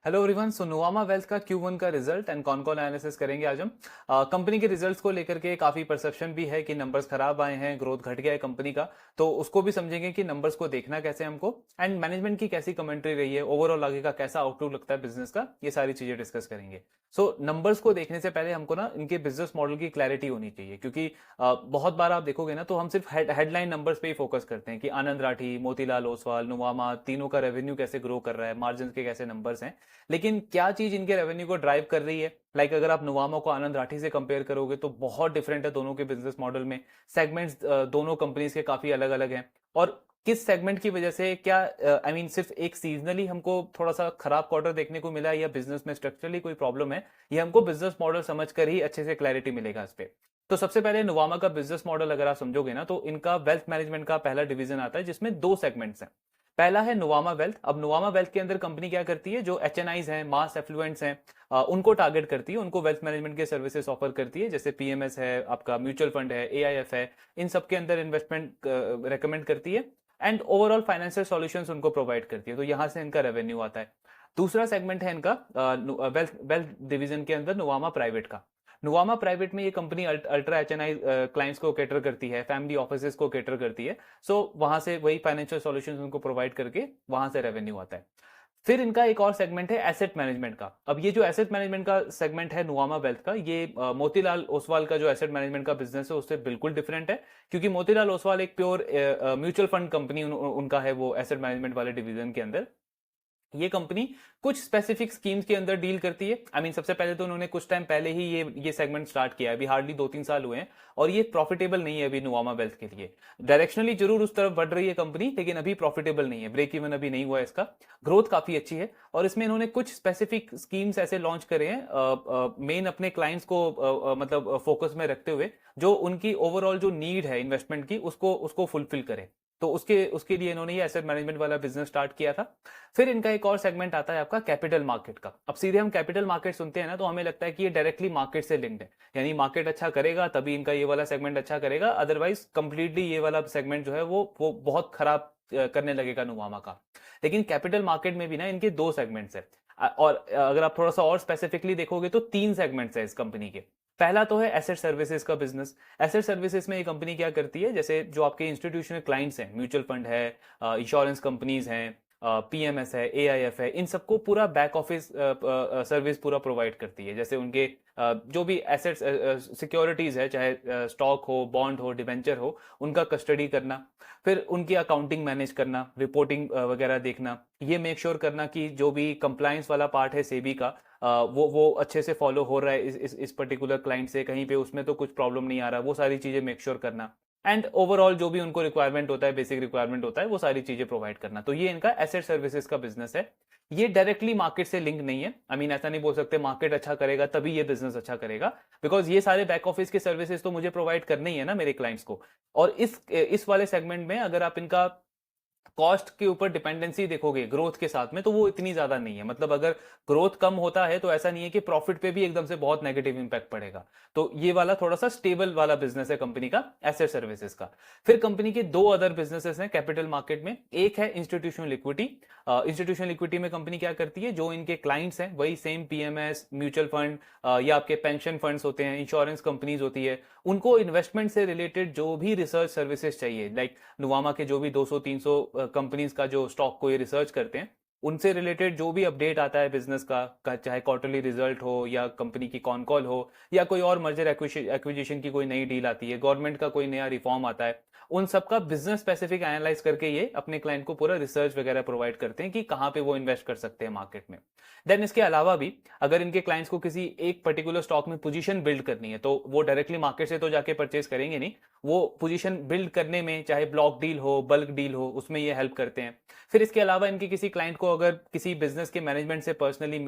Hello everyone. So Nuvama wealth का Q1 का result and con call analysis करेंगे आज हम। कंपनी के रिजल्ट्स को लेकर के काफी परसेप्शन भी है कि नंबर्स खराब आए हैं, ग्रोथ घट गया है कंपनी का। तो उसको भी समझेंगे कि नंबर्स को देखना कैसे हमको, एंड मैनेजमेंट की कैसी कमेंट्री रही है, ओवरऑल आगे का कैसा आउटलुक लगता है बिजनेस का, ये सारी चीजें डिस्कस करेंगे। सो नंबर्स को देखने से पहले हमको ना इनके बिजनेस मॉडल की क्लैरिटी होनी चाहिए, क्योंकि बहुत बार आप देखोगे ना तो हम सिर्फ हेडलाइन नंबर्स पे ही फोकस करते हैं कि आनंद राठी, मोतीलाल ओसवाल, नुवामा तीनों का रेवेन्यू कैसे ग्रो कर रहा है, मार्जिन के कैसे नंबर्स हैं। लेकिन क्या चीज इनके रेवेन्यू को ड्राइव कर रही है? अगर आप नुवामा को आनंद राठी से कंपेयर करोगे तो बहुत डिफरेंट है दोनों के बिजनेस मॉडल में। सेगमेंट्स दोनों कंपनीज के काफी अलग अलग हैं। और किस सेगमेंट की वजह से क्या सिर्फ एक सीजनली हमको थोड़ा सा खराब क्वार्टर देखने को मिला है या बिजनेस में स्ट्रक्चरली कोई प्रॉब्लम है, ये हमको बिजनेस मॉडल समझकर ही अच्छे से क्लैरिटी मिलेगा इस पे। तो सबसे पहले नुवामा का बिजनेस मॉडल अगर आप समझोगे ना तो इनका वेल्थ मैनेजमेंट का पहला डिवीजन आता है जिसमें दो सेगमेंट्स हैं। पहला है नुवामा वेल्थ। अब नुवामा वेल्थ के अंदर कंपनी क्या करती है, जो एचएनआईज हैं, मास एफ्लुएंट्स हैं, उनको टारगेट करती है, उनको वेल्थ मैनेजमेंट के सर्विसेज ऑफर करती है, जैसे पीएमएस है, आपका म्यूचुअल फंड है, एआईएफ है। इन सब के अंदर इन्वेस्टमेंट रेकमेंड करती है एंड ओवरऑल फाइनेंशियल सॉल्यूशंस उनको प्रोवाइड करती है। तो यहां से इनका रेवेन्यू आता है। दूसरा सेगमेंट है इनका वेल्थ वेल्थ डिवीजन के अंदर नुवामा प्राइवेट का। नुवामा प्राइवेट में ये कंपनी अल्ट्रा एचएनआई क्लाइंट्स को कैटर करती है, फैमिली ऑफिसेज को कैटर करती है। सो वहां से वही फाइनेंशियल सॉल्यूशंस उनको प्रोवाइड करके वहां से रेवेन्यू आता है। फिर इनका एक और सेगमेंट है एसेट मैनेजमेंट का। अब ये जो एसेट मैनेजमेंट का सेगमेंट है नुवामा वेल्थ का, ये मोतीलाल ओसवाल का जो एसेट मैनेजमेंट का बिजनेस है उससे बिल्कुल डिफरेंट है। क्योंकि मोतीलाल ओसवाल एक प्योर म्यूचुअल फंड कंपनी उनका है, वो एसेट मैनेजमेंट वाले डिवीजन के अंदर। ये कंपनी कुछ स्पेसिफिक स्कीम्स के अंदर डील करती है। सबसे पहले तो उन्होंने कुछ टाइम पहले ही ये सेगमेंट स्टार्ट किया है, अभी हार्डली 2-3 साल हुए हैं। और ये प्रॉफिटेबल नहीं है अभी नुवामा वेल्थ के लिए। डायरेक्शनली जरूर उस तरफ बढ़ रही है कंपनी, लेकिन अभी प्रॉफिटेबल नहीं है, ब्रेक इवन अभी नहीं हुआ है इसका। ग्रोथ काफी अच्छी है और इसमें इन्होंने कुछ स्पेसिफिक स्कीम्स ऐसे लॉन्च करे हैं मेन अपने क्लाइंट्स को मतलब फोकस में रखते हुए, जो उनकी ओवरऑल जो नीड है इन्वेस्टमेंट की उसको उसको फुलफिल करे। तो उसके उसके लिए इन्होंने ये एसेट मैनेजमेंट वाला बिजनेस स्टार्ट किया था। फिर इनका एक और सेगमेंट आता है आपका कैपिटल मार्केट का। अब सीधे हम कैपिटल मार्केट सुनते हैं ना तो हमें लगता है कि ये डायरेक्टली मार्केट से लिंक्ड है, यानी मार्केट अच्छा करेगा तभी इनका ये वाला सेगमेंट अच्छा करेगा, अदरवाइज कंप्लीटली ये वाला सेगमेंट जो है वो बहुत खराब करने लगेगा नुवामा का। लेकिन कैपिटल मार्केट में भी ना इनके दो सेगमेंट्स है। और अगर आप थोड़ा सा और स्पेसिफिकली देखोगे तो तीन सेगमेंट्स है इस कंपनी के। पहला तो है एसेट सर्विसेज का बिजनेस। एसेट सर्विसेज में ये कंपनी क्या करती है, जैसे जो आपके इंस्टीट्यूशनल क्लाइंट्स हैं, म्यूचुअल फंड है, इंश्योरेंस कंपनीज हैं, पीएमएस है, एआईएफ है, इन सबको पूरा बैक ऑफिस सर्विस पूरा प्रोवाइड करती है। जैसे उनके जो भी एसेट्स सिक्योरिटीज है, चाहे स्टॉक हो, बॉन्ड हो, डिवेंचर हो, उनका कस्टडी करना, फिर उनकी अकाउंटिंग मैनेज करना, रिपोर्टिंग वगैरह देखना, ये मेक श्योर करना कि जो भी कंप्लायंस वाला पार्ट है सेबी का वो अच्छे से फॉलो हो रहा है इस पर्टिकुलर क्लाइंट से, कहीं पे उसमें तो कुछ प्रॉब्लम नहीं आ रहा, वो सारी चीजें मेक श्योर करना। एंड ओवरऑल जो भी उनको रिक्वायरमेंट होता है, बेसिक रिक्वायरमेंट होता है, वो सारी चीजें प्रोवाइड करना। तो ये इनका एसेट सर्विसेज का बिजनेस है। ये डायरेक्टली मार्केट से लिंक नहीं है। ऐसा नहीं बोल सकते मार्केट अच्छा करेगा तभी ये बिजनेस अच्छा करेगा, बिकॉज ये सारे बैक ऑफिस के सर्विसेज तो मुझे प्रोवाइड करने ही है ना मेरे क्लाइंट्स को। और इस वाले सेगमेंट में अगर आप इनका कॉस्ट के ऊपर डिपेंडेंसी देखोगे ग्रोथ के साथ में, तो वो इतनी ज्यादा नहीं है। मतलब अगर ग्रोथ कम होता है तो ऐसा नहीं है कि प्रॉफिट पे भी एकदम से बहुत नेगेटिव इंपैक्ट पड़ेगा। तो ये वाला थोड़ा सा स्टेबल वाला बिजनेस है कंपनी का, एसेट सर्विसेज का। फिर कंपनी के दो अदर बिजनेसेस हैं कैपिटल मार्केट में। एक है इंस्टीट्यूशनल इक्विटी। इंस्टीट्यूशनल इक्विटी में कंपनी क्या करती है, जो इनके क्लाइंट्स हैं वही सेम पीएमएस, म्यूचुअल फंड या आपके पेंशन फंड्स होते हैं, इंश्योरेंस कंपनीज होती है, उनको इन्वेस्टमेंट से रिलेटेड जो भी रिसर्च सर्विसेज चाहिए, लाइक नुवामा के जो भी 200-300 कंपनीज का जो स्टॉक को ये रिसर्च करते हैं, उनसे रिलेटेड जो भी अपडेट आता है बिजनेस का चाहे क्वार्टरली रिजल्ट हो या कंपनी की कॉन कॉल हो या कोई और मर्जर एक्विजिशन की कोई नई डील आती है, गवर्नमेंट का कोई नया रिफॉर्म आता है, उन सब का बिजनेस स्पेसिफिक एनालाइज करके ये अपने क्लाइंट को पूरा रिसर्च वगैरह प्रोवाइड करते हैं कि कहाँ पे वो इन्वेस्ट कर सकते हैं मार्केट में। देन इसके अलावा भी अगर इनके क्लाइंट्स को किसी एक पर्टिकुलर स्टॉक में पोजीशन बिल्ड करनी है तो वो डायरेक्टली मार्केट से तो जाके परचेज करेंगे नहीं, वो पोजीशन बिल्ड करने में चाहे ब्लॉक डील हो, बल्क डील हो, उसमें ये हेल्प करते हैं। फिर इसके अलावा इनके किसी क्लाइंट को अगर किसी बिजनेस के मैनेजमेंट से पर्सनली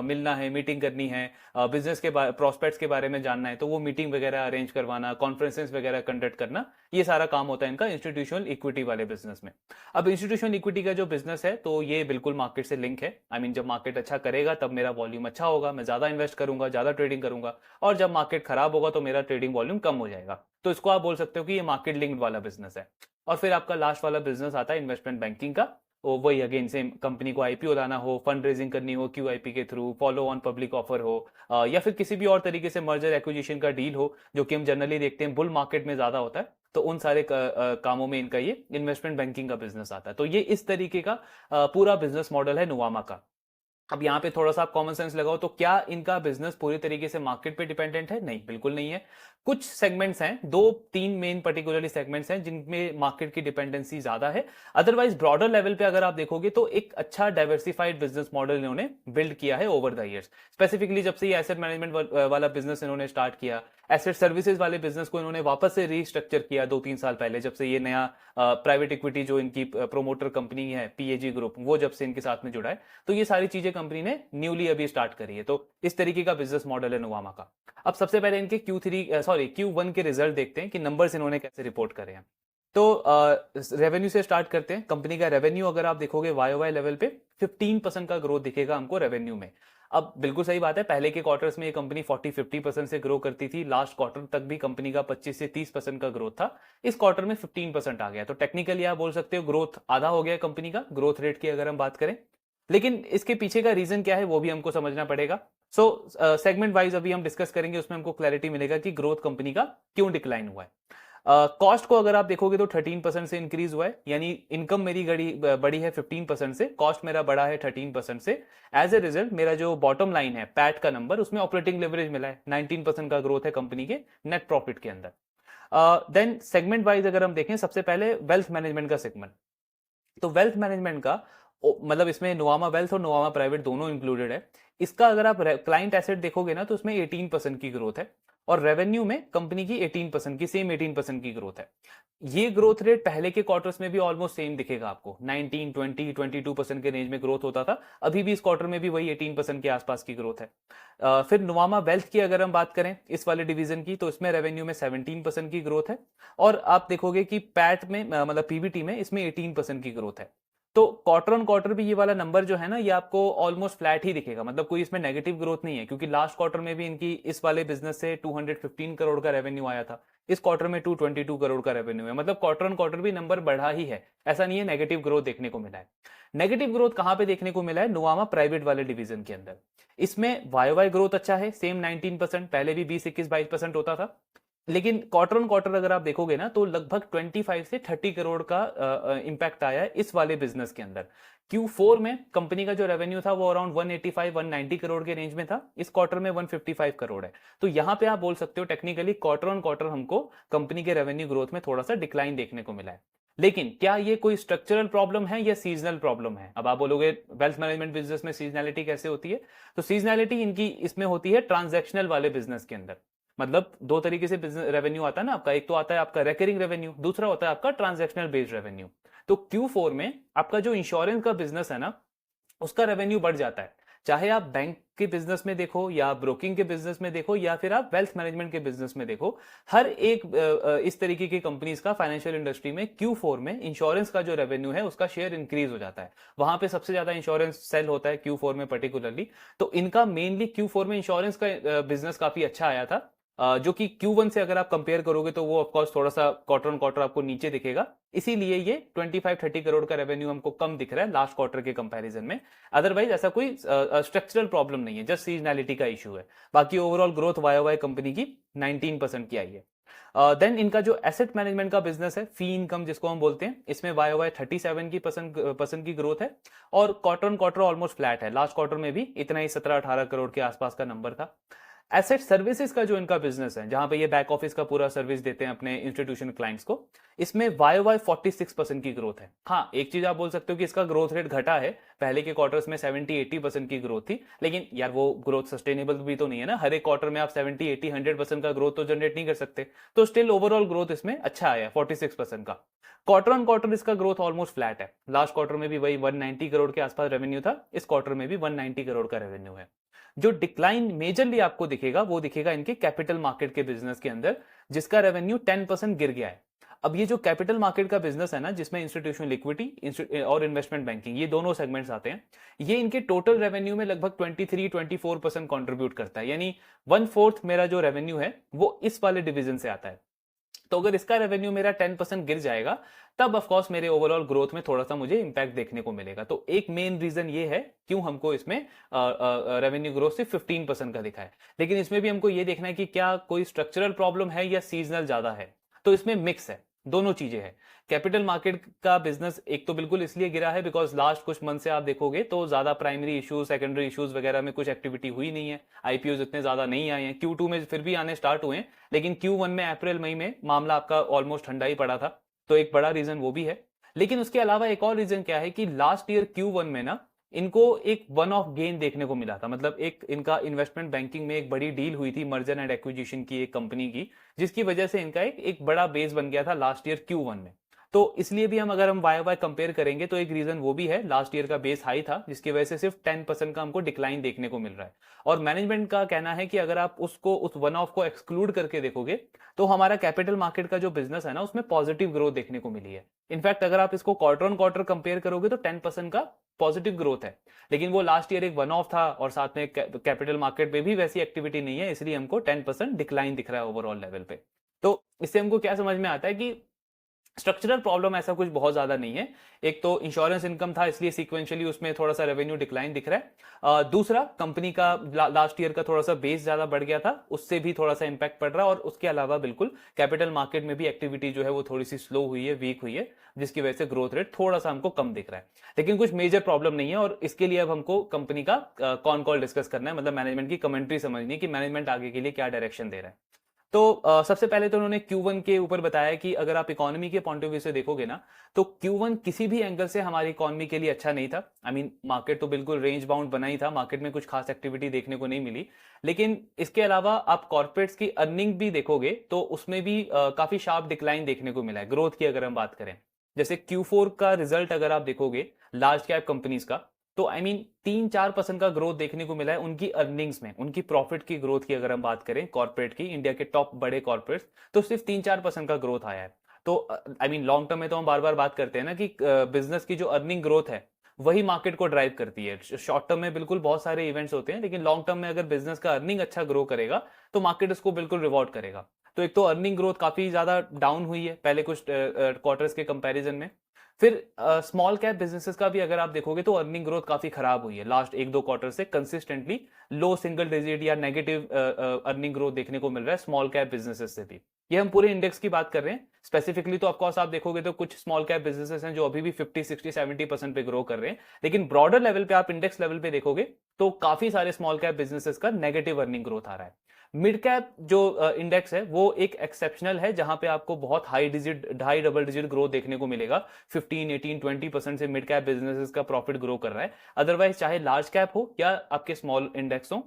मिलना है, मीटिंग करनी है, बिजनेस के प्रोस्पेक्ट्स के बारे में जानना है, तो वो मीटिंग वगैरह अरेंज करवाना, कॉन्फ्रेंसेस वगैरह कंडक्ट करना, ये सारा काम होता है इनका इंस्टीट्यूशनल इक्विटी वाले बिजनेस में। अब इंस्टीट्यूशनल इक्विटी का जो बिजनेस है तो ये बिल्कुल मार्केट से लिंक है। जब मार्केट अच्छा करेगा तब मेरा वॉल्यूम अच्छा होगा, मैं ज्यादा इन्वेस्ट करूंगा, ज्यादा ट्रेडिंग करूंगा, और जब मार्केट खराब होगा तो मेरा ट्रेडिंग वॉल्यूम कम हो जाएगा। तो इसको आप बोल सकते हो कि ये मार्केट लिंक्ड वाला बिजनेस है। और फिर आपका लास्ट वाला बिजनेस आता है इन्वेस्टमेंट बैंकिंग का। वही अगेन सेम, कंपनी को आईपीओ लाना हो, फंड रेजिंग करनी हो क्यूआईपी के through, follow on public offer हो, या फिर किसी भी और तरीके से मर्जर एक्विजिशन का डील हो, जो कि हम जनरली देखते हैं बुल मार्केट में ज्यादा होता है, तो उन सारे कामों में इनका ये इन्वेस्टमेंट बैंकिंग का बिजनेस आता है। तो ये इस तरीके का पूरा बिजनेस मॉडल है नुवामा का। अब यहाँ पे थोड़ा सा आप कॉमन सेंस लगाओ, तो क्या इनका बिजनेस पूरी तरीके से मार्केट पे डिपेंडेंट है? नहीं, बिल्कुल नहीं है। कुछ सेगमेंट्स हैं, दो तीन मेन पर्टिकुलरली सेगमेंट्स हैं जिनमें मार्केट की डिपेंडेंसी ज्यादा है। अदरवाइज ब्रॉडर लेवल पे अगर आप देखोगे तो एक अच्छा डाइवर्सिफाइड बिजनेस मॉडल इन्होंने बिल्ड किया है ओवर द ईयर्स। स्पेसिफिकली जब से ये एसेट मैनेजमेंट वाला बिजनेस इन्होंने स्टार्ट किया, एसेट सर्विसेज वाले बिजनेस को इन्होंने वापस से रीस्ट्रक्चर किया 2-3 साल पहले, जब से ये नया प्राइवेट इक्विटी जो इनकी प्रोमोटर कंपनी है पीएजी ग्रुप, वो जब से इनके साथ में जुड़ा है, तो ये सारी चीजें कंपनी ने न्यूली अभी स्टार्ट करी है। तो इस तरीके का बिजनेस मॉडल है नुवामा का। अब सबसे पहले इनके Q1 के रिजल्ट देखते हैं कि नंबर्स इन्होंने कैसे रिपोर्ट करे हैं। तो रेवेन्यू से स्टार्ट करते हैं। कंपनी का रेवेन्यू अगर आप देखोगे वाई लेवल पे 15% का ग्रोथ दिखेगा हमको रेवेन्यू में। अब बिल्कुल सही बात है, पहले के क्वार्टर्स में ये कंपनी 40-50% से ग्रो करती थी, लास्ट क्वार्टर तक भी कंपनी का 25 से 30% का ग्रोथ था। इस क्वार्टर में 15% आ गया, तो टेक्निकली आप बोल सकते हो ग्रोथ आधा हो गया कंपनी का, ग्रोथ रेट की अगर हम बात करें। लेकिन इसके पीछे का रीजन क्या है वो भी हमको समझना पड़ेगा। सो सेगमेंट वाइज अभी हम डिस्कस करेंगे, उसमें हमको क्लैरिटी मिलेगा कि ग्रोथ कंपनी का क्यों डिक्लाइन हुआ है। कॉस्ट को अगर आप देखोगे तो 13% से इंक्रीज हुआ है, यानी इनकम मेरी बड़ी है 15% से, कॉस्ट मेरा बड़ा है 13% से। एज ए रिजल्ट मेरा जो बॉटम लाइन है पैट का नंबर, उसमें ऑपरेटिंग लेवरेज मिला है, 19% का ग्रोथ है कंपनी के नेट प्रॉफिट के अंदर। देन सेगमेंट वाइज अगर हम देखें, सबसे पहले वेल्थ मैनेजमेंट का सेगमेंट। तो वेल्थ मैनेजमेंट का मतलब इसमें नुवामा वेल्थ और नुवामा प्राइवेट दोनों इंक्लूडेड है। इसका अगर आप क्लाइंट एसेट देखोगे ना, तो उसमें 18% की ग्रोथ है, और रेवेन्यू में कंपनी की 18% की, सेम 18% की ग्रोथ है। ये ग्रोथ रेट पहले के क्वार्टर्स में भी ऑलमोस्ट सेम दिखेगा आपको, 19, 20, 22% के रेंज में ग्रोथ होता था। अभी भी इस क्वार्टर में भी वही 18% के आसपास की ग्रोथ है। फिर नुवामा वेल्थ की अगर हम बात करें इस वाले डिवीजन की, तो इसमें रेवेन्यू में 17% की ग्रोथ है, और आप देखोगे कि पैट में मतलब पीबीटी में इसमें 18% की ग्रोथ है। तो क्वार्टर ऑन क्वार्टर भी ये वाला नंबर जो है ना, ये आपको ऑलमोस्ट फ्लैट ही दिखेगा, मतलब कोई इसमें नेगेटिव ग्रोथ नहीं है, क्योंकि लास्ट क्वार्टर में भी इनकी इस वाले बिजनेस से 215 करोड़ का रेवेन्यू आया था, इस क्वार्टर में 222 करोड़ का रेवेन्यू है। मतलब क्वार्टर ऑन क्वार्टर भी नंबर बढ़ा ही है, ऐसा नहीं है नेगेटिव ग्रोथ देखने को मिला है। नेगेटिव ग्रोथ कहां पे देखने को मिला है? नुवामा प्राइवेट वाले डिवीजन के अंदर। इसमें वाई ग्रोथ अच्छा है, सेम 19%, पहले भी 20-21-22% होता था। लेकिन क्वार्टर ऑन क्वार्टर अगर आप देखोगे ना, तो लगभग 25 से 30 करोड़ का इंपैक्ट आया है इस वाले बिजनेस के अंदर। Q4 में कंपनी का जो रेवेन्यू था वो अराउंड 185-190 करोड़ के रेंज में था, इस क्वार्टर में 155 करोड़ है। तो यहां पे आप बोल सकते हो टेक्निकली क्वार्टर ऑन क्वार्टर हमको कंपनी के रेवेन्यू ग्रोथ में थोड़ा सा डिक्लाइन देखने को मिला है। लेकिन क्या ये कोई स्ट्रक्चरल प्रॉब्लम है या सीजनल प्रॉब्लम है? अब आप बोलोगे वेल्थ मैनेजमेंट बिजनेस में सीजनैलिटी कैसे होती है? तो सीजनैलिटी इनकी इसमें होती है ट्रांजैक्शनल वाले बिजनेस के अंदर। मतलब दो तरीके से बिजनेस रेवेन्यू आता है ना आपका, एक तो आता है आपका रेकरिंग रेवेन्यू, दूसरा होता है आपका ट्रांजैक्शनल बेस्ड रेवेन्यू। तो Q4 में आपका जो इंश्योरेंस का बिजनेस है ना, उसका रेवेन्यू बढ़ जाता है। चाहे आप बैंक के बिजनेस में देखो, या ब्रोकिंग के बिजनेस में देखो, या फिर आप वेल्थ मैनेजमेंट के बिजनेस में देखो, हर एक इस तरीके की कंपनीज का फाइनेंशियल इंडस्ट्री में Q4 में इंश्योरेंस का जो रेवेन्यू है उसका शेयर इंक्रीज हो जाता है। वहां पे सबसे ज्यादा इंश्योरेंस सेल होता है Q4 में पर्टिकुलरली। तो इनका मेनली Q4 में इंश्योरेंस का बिजनेस काफी अच्छा आया था, जो कि Q1 से अगर आप कंपेयर करोगे तो वो ऑफकोर्स थोड़ा सा क्वार्टर ऑन क्वार्टर आपको नीचे दिखेगा, इसीलिए ये 25-30 करोड़ का रेवेन्यू हमको कम दिख रहा है लास्ट क्वार्टर के कंपैरिजन में। अदरवाइज ऐसा कोई स्ट्रक्चरल प्रॉब्लम नहीं है, जस्ट सीजनैलिटी का इशू है। बाकी ओवरऑल ग्रोथ वाई कंपनी की 19% की आई है। देन इनका जो एसेट मैनेजमेंट का बिजनेस है, फी इनकम जिसको हम बोलते हैं, इसमें वाई 37% की ग्रोथ है, और quarter on quarter almost flat है। लास्ट क्वार्टर में भी इतना ही 17-18 करोड़ के आसपास का नंबर था। एसेट सर्विसेज का जो इनका बिजनेस है, जहां पे ये बैक ऑफिस का पूरा सर्विस देते हैं अपने इंस्टीट्यूशन क्लाइंट्स को, इसमें वाई 46% की ग्रोथ है। हाँ, एक चीज आप बोल सकते हो कि इसका ग्रोथ रेट घटा है, पहले के क्वार्टर्स में 70-80% की ग्रोथ थी, लेकिन यार वो ग्रोथ सस्टेनेबल भी तो नहीं है ना, हर एक क्वार्टर में आप 70-80-100% का ग्रोथ तो जनरेट नहीं कर सकते। तो स्टिल ओवरऑल ग्रोथ इसमें अच्छा आया 46% का। क्वार्टर ऑन क्वार्टर इसका ग्रोथ ऑलमोस्ट फ्लैट है, लास्ट क्वार्टर में भी वही 190 करोड़ के आसपास रेवेन्यू था, इस क्वार्टर में भी 190 करोड़ का रेवेन्यू है। जो डिक्लाइन मेजरली आपको दिखेगा वो दिखेगा इनके कैपिटल मार्केट के बिजनेस के अंदर, जिसका रेवेन्यू 10% गिर गया है। अब ये जो कैपिटल मार्केट का बिजनेस है ना, जिसमें इंस्टीट्यूशनल लिक्विडिटी और इन्वेस्टमेंट बैंकिंग, ये दोनों सेगमेंट्स आते हैं, ये इनके टोटल रेवेन्यू में लगभग 23-24% कंट्रीब्यूट करता है, यानी 1/4 मेरा जो रेवेन्यू है वो इस वाले डिवीजन से आता है। तो अगर इसका रेवेन्यू मेरा 10% गिर जाएगा, तब ऑफ कोर्स मेरे ओवरऑल ग्रोथ में थोड़ा सा मुझे इंपैक्ट देखने को मिलेगा। तो एक मेन रीजन ये है क्यों हमको इसमें रेवेन्यू ग्रोथ सिर्फ 15% का दिखा है। लेकिन इसमें भी हमको ये देखना है कि क्या कोई स्ट्रक्चरल प्रॉब्लम है या सीजनल ज्यादा है। तो इसमें मिक्स है, दोनों चीजें हैं। कैपिटल मार्केट का बिजनेस एक तो बिल्कुल इसलिए गिरा है बिकॉज लास्ट कुछ मंथ से आप देखोगे तो ज्यादा प्राइमरी इश्यूज, सेकेंडरी इश्यूज वगैरह में कुछ एक्टिविटी हुई नहीं है। आईपीओ इतने ज्यादा नहीं आए हैं। Q2 में फिर भी आने स्टार्ट हुए हैं, लेकिन Q1 में अप्रैल मई में मामला आपका ऑलमोस्ट ठंडा ही पड़ा था। तो एक बड़ा रीजन वो भी है। लेकिन उसके अलावा एक और रीजन क्या है कि लास्ट ईयर Q1 में ना इनको एक वन ऑफ गेन देखने को मिला था। मतलब एक इनका इन्वेस्टमेंट बैंकिंग में एक बड़ी डील हुई थी मर्जर एंड एक्विजिशन की एक कंपनी की, जिसकी वजह से इनका एक बड़ा बेस बन गया था लास्ट ईयर Q1 में। तो इसलिए भी अगर हम वाई वाई कंपेयर करेंगे तो एक रीजन वो भी है, लास्ट ईयर का बेस हाई था जिसकी वजह से सिर्फ 10% का हमको डिक्लाइन देखने को मिल रहा है। और मैनेजमेंट का कहना है कि अगर आप उसको उस वन ऑफ को एक्सक्लूड करके देखोगे तो हमारा कैपिटल मार्केट का जो बिजनेस है ना उसमें पॉजिटिव ग्रोथ देखने को मिली है। इनफैक्ट अगर आप इसको क्वार्टर ऑन क्वार्टर कंपेयर करोगे तो 10% का पॉजिटिव ग्रोथ है। लेकिन वो लास्ट ईयर एक वन ऑफ था और साथ में कैपिटल मार्केट में भी वैसी एक्टिविटी नहीं है, इसलिए हमको 10% डिक्लाइन दिख रहा है ओवरऑल लेवल पे। तो इससे हमको क्या समझ में आता है कि स्ट्रक्चरल प्रॉब्लम ऐसा कुछ बहुत ज्यादा नहीं है। एक तो इंश्योरेंस इनकम था इसलिए सीक्वेंशियली उसमें थोड़ा सा रेवेन्यू डिक्लाइन दिख रहा है। दूसरा कंपनी का लास्ट ईयर का थोड़ा सा बेस ज्यादा बढ़ गया था, उससे भी थोड़ा सा इंपैक्ट पड़ रहा है। और उसके अलावा बिल्कुल कैपिटल मार्केट में भी एक्टिविटी जो है वो थोड़ी सी स्लो हुई है, वीक हुई है, जिसकी वजह से ग्रोथ रेट थोड़ा सा हमको कम दिख रहा है। लेकिन कुछ मेजर प्रॉब्लम नहीं है और इसके लिए अब हमको कंपनी का कॉन कॉल डिस्कस करना है, मतलब मैनेजमेंट की कमेंट्री समझनी है कि मैनेजमेंट आगे के लिए क्या डायरेक्शन दे रहा है। तो सबसे पहले तो उन्होंने Q1 के ऊपर बताया कि अगर आप इकोनॉमी के पॉइंट ऑफ व्यू से देखोगे ना तो Q1 किसी भी एंगल से हमारी इकोनॉमी के लिए अच्छा नहीं था। आई मीन मार्केट तो बिल्कुल रेंज बाउंड बना ही था, मार्केट में कुछ खास एक्टिविटी देखने को नहीं मिली। लेकिन इसके अलावा आप कॉर्पोरेट्स की अर्निंग भी देखोगे तो उसमें भी काफी शार्प डिक्लाइन देखने को मिला है ग्रोथ की अगर हम बात करें। जैसे Q4 का रिजल्ट अगर आप देखोगे लार्ज कैप कंपनीज का, तो आई मीन 3-4% का ग्रोथ देखने को मिला है उनकी अर्निंग्स में, उनकी प्रॉफिट की ग्रोथ की अगर हम बात करें कॉर्पोरेट की, इंडिया के टॉप बड़े कॉर्पोरेट्स, तो सिर्फ 3-4% का ग्रोथ आया है। तो आई मीन लॉन्ग टर्म में तो हम बार बार बात करते हैं ना कि बिजनेस की जो अर्निंग ग्रोथ है वही मार्केट को ड्राइव करती है। शॉर्ट टर्म में बिल्कुल बहुत सारे इवेंट्स होते हैं, लेकिन लॉन्ग टर्म में अगर बिजनेस का अर्निंग अच्छा ग्रो करेगा तो मार्केट उसको बिल्कुल रिवॉर्ड करेगा। तो एक तो अर्निंग ग्रोथ काफी ज्यादा डाउन हुई है पहले कुछ क्वार्टर्स के कंपैरिजन में। फिर स्मॉल कैप बिजनेसेस का भी अगर आप देखोगे तो अर्निंग ग्रोथ काफी खराब हुई है लास्ट 1-2 क्वार्टर से, कंसिस्टेंटली लो सिंगल डिजिट या नेगेटिव अर्निंग ग्रोथ देखने को मिल रहा है स्मॉल कैप बिजनेसेस से भी। ये हम पूरे इंडेक्स की बात कर रहे हैं स्पेसिफिकली, तो ऑफकोर्स आप देखोगे तो कुछ स्मॉल कैप बिजनेसेस हैं जो अभी भी 50-60-70% पे ग्रो कर रहे हैं। लेकिन ब्रॉडर लेवल पे आप इंडेक्स लेवल पे देखोगे तो काफी सारे स्मॉल कैप बिजनेसेस का नेगेटिव अर्निंग ग्रोथ आ रहा है। मिड कैप जो इंडेक्स है वो एक एक्सेप्शनल है जहां पे आपको बहुत हाई डबल डिजिट ग्रोथ देखने को मिलेगा। 15-18-20% से मिड कैप बिजनेसेस का प्रॉफिट ग्रो कर रहा है। अदरवाइज चाहे लार्ज कैप हो या आपके स्मॉल इंडेक्स हो,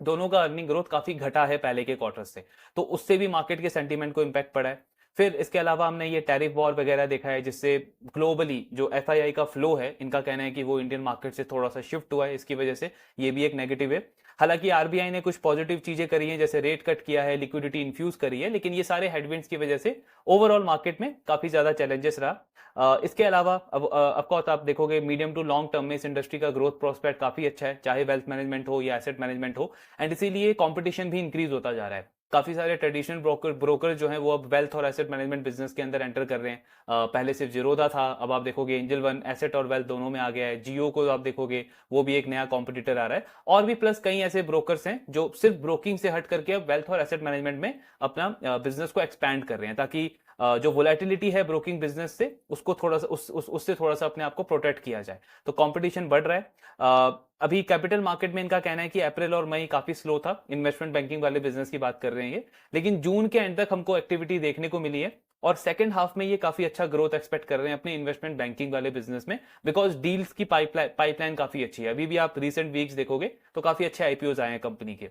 दोनों का अर्निंग ग्रोथ काफी घटा है पहले के क्वार्टर से, तो उससे भी मार्केट के सेंटीमेंट को इंपैक्ट पड़ा है। फिर इसके अलावा हमने ये टैरिफ वॉर वगैरह देखा है जिससे ग्लोबली जो एफआईआई का फ्लो है, इनका कहना है कि वो इंडियन मार्केट से थोड़ा सा शिफ्ट हुआ है, इसकी वजह से ये भी एक नेगेटिव है। हालांकि आरबीआई ने कुछ पॉजिटिव चीजें करी हैं, जैसे रेट कट किया है, लिक्विडिटी इन्फ्यूज करी है, लेकिन ये सारे हेडविंड्स की वजह से ओवरऑल मार्केट में काफी ज्यादा चैलेंजेस रहा। इसके अलावा अब ऑफकोर्स आप देखोगे मीडियम टू लॉन्ग टर्म में इस इंडस्ट्री का ग्रोथ प्रोस्पेक्ट काफी अच्छा है, चाहे वेल्थ मैनेजमेंट हो या एसेट मैनेजमेंट हो, एंड इसीलिए कॉम्पिटिशन भी इंक्रीज होता जा रहा है। काफी सारे ट्रेडिशनल ब्रोकर जो हैं वो अब वेल्थ और एसेट मैनेजमेंट बिजनेस के अंदर एंटर कर रहे हैं। पहले सिर्फ जीरोधा था, अब आप देखोगे एंजल वन एसेट और वेल्थ दोनों में आ गया है। जियो को आप देखोगे वो भी एक नया कॉम्पिटिटर आ रहा है, और भी प्लस कई ऐसे ब्रोकर्स हैं जो सिर्फ ब्रोकिंग से हट करके अब वेल्थ और एसेट मैनेजमेंट में अपना बिजनेस को एक्सपैंड कर रहे हैं, ताकि जो वोलेटिलिटी है ब्रोकिंग बिजनेस से उसको थोड़ा सा उससे थोड़ा सा अपने आप को प्रोटेक्ट किया जाए। तो कंपटीशन बढ़ रहा है। अभी कैपिटल मार्केट में इनका कहना है कि अप्रैल और मई काफी स्लो था, इन्वेस्टमेंट बैंकिंग वाले बिजनेस की बात कर रहे हैं, लेकिन जून के एंड तक हमको एक्टिविटी देखने को मिली है और सेकंड हाफ में ये काफी अच्छा ग्रोथ एक्सपेक्ट कर रहे हैं अपने इन्वेस्टमेंट बैंकिंग वाले बिजनेस में, बिकॉज डील्स की पाइपलाइन काफी अच्छी है। अभी भी आप रिसेंट वीक्स देखोगे तो काफी अच्छे आईपीओज आए हैं कंपनी के।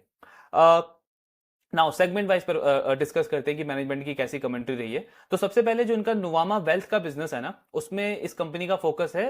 नाउ सेगमेंट वाइज पर डिस्कस करते हैं कि मैनेजमेंट की कैसी कमेंट्री रही है। तो सबसे पहले जो इनका नुवामा वेल्थ का बिजनेस है ना, उसमें इस कंपनी का फोकस है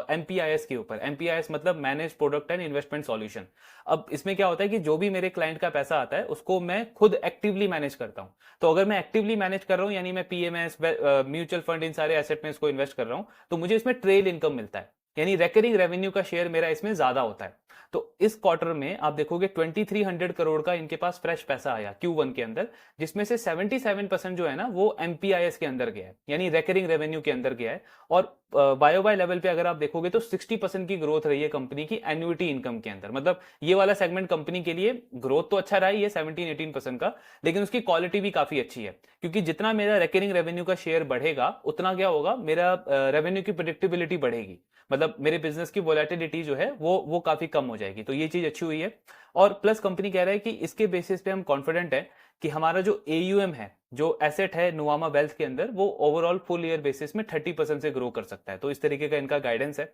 एमपीआईएस के ऊपर। एमपीआईएस मतलब manage product and investment solution. अब इसमें क्या होता है कि जो भी मेरे क्लाइंट का पैसा आता है उसको मैं खुद एक्टिवली मैनेज करता हूं। तो अगर मैं एक्टिवली मैनेज कर रहा हूं, यानी मैं पीएमएस, म्यूचुअल फंड, इन सारे एसेट में इसको इन्वेस्ट कर रहा हूं, तो मुझे इसमें ट्रेल इनकम मिलता है, यानी रेकरिंग रेवेन्यू का शेयर मेरा इसमें ज्यादा होता है। तो इस क्वार्टर में आप देखोगे 2300 करोड़ का इनके पास फ्रेश पैसा आया Q1 के अंदर, जिसमें से 77% जो है ना वो MPIS के अंदर गया है, यानी रेकरिंग रेवेन्यू के अंदर गया है। और बाय बाय लेवल पे अगर आप देखोगे तो 60% की ग्रोथ रही है कंपनी की एन्युटी इनकम के अंदर। मतलब ये वाला सेगमेंट कंपनी के लिए ग्रोथ तो अच्छा रहा ही है 17-18% का, लेकिन उसकी क्वालिटी भी काफी अच्छी है, क्योंकि जितना मेरा रेकरिंग रेवेन्यू का शेयर बढ़ेगा उतना क्या होगा, मेरा रेवेन्यू की प्रेडिक्टेबिलिटी बढ़ेगी। मतलब मेरे बिजनेस की वोलेटिलिटी जो है वो काफी कम हो जाएगी। तो ये चीज अच्छी हुई है। और प्लस कंपनी कह रहा है कि इसके बेसिस पे हम कॉन्फिडेंट है कि हमारा जो AUM है, जो एसेट है नुवामा वेल्थ के अंदर, वो ओवरऑल फुल ईयर बेसिस में 30% से ग्रो कर सकता है। तो इस तरीके का इनका गाइडेंस है।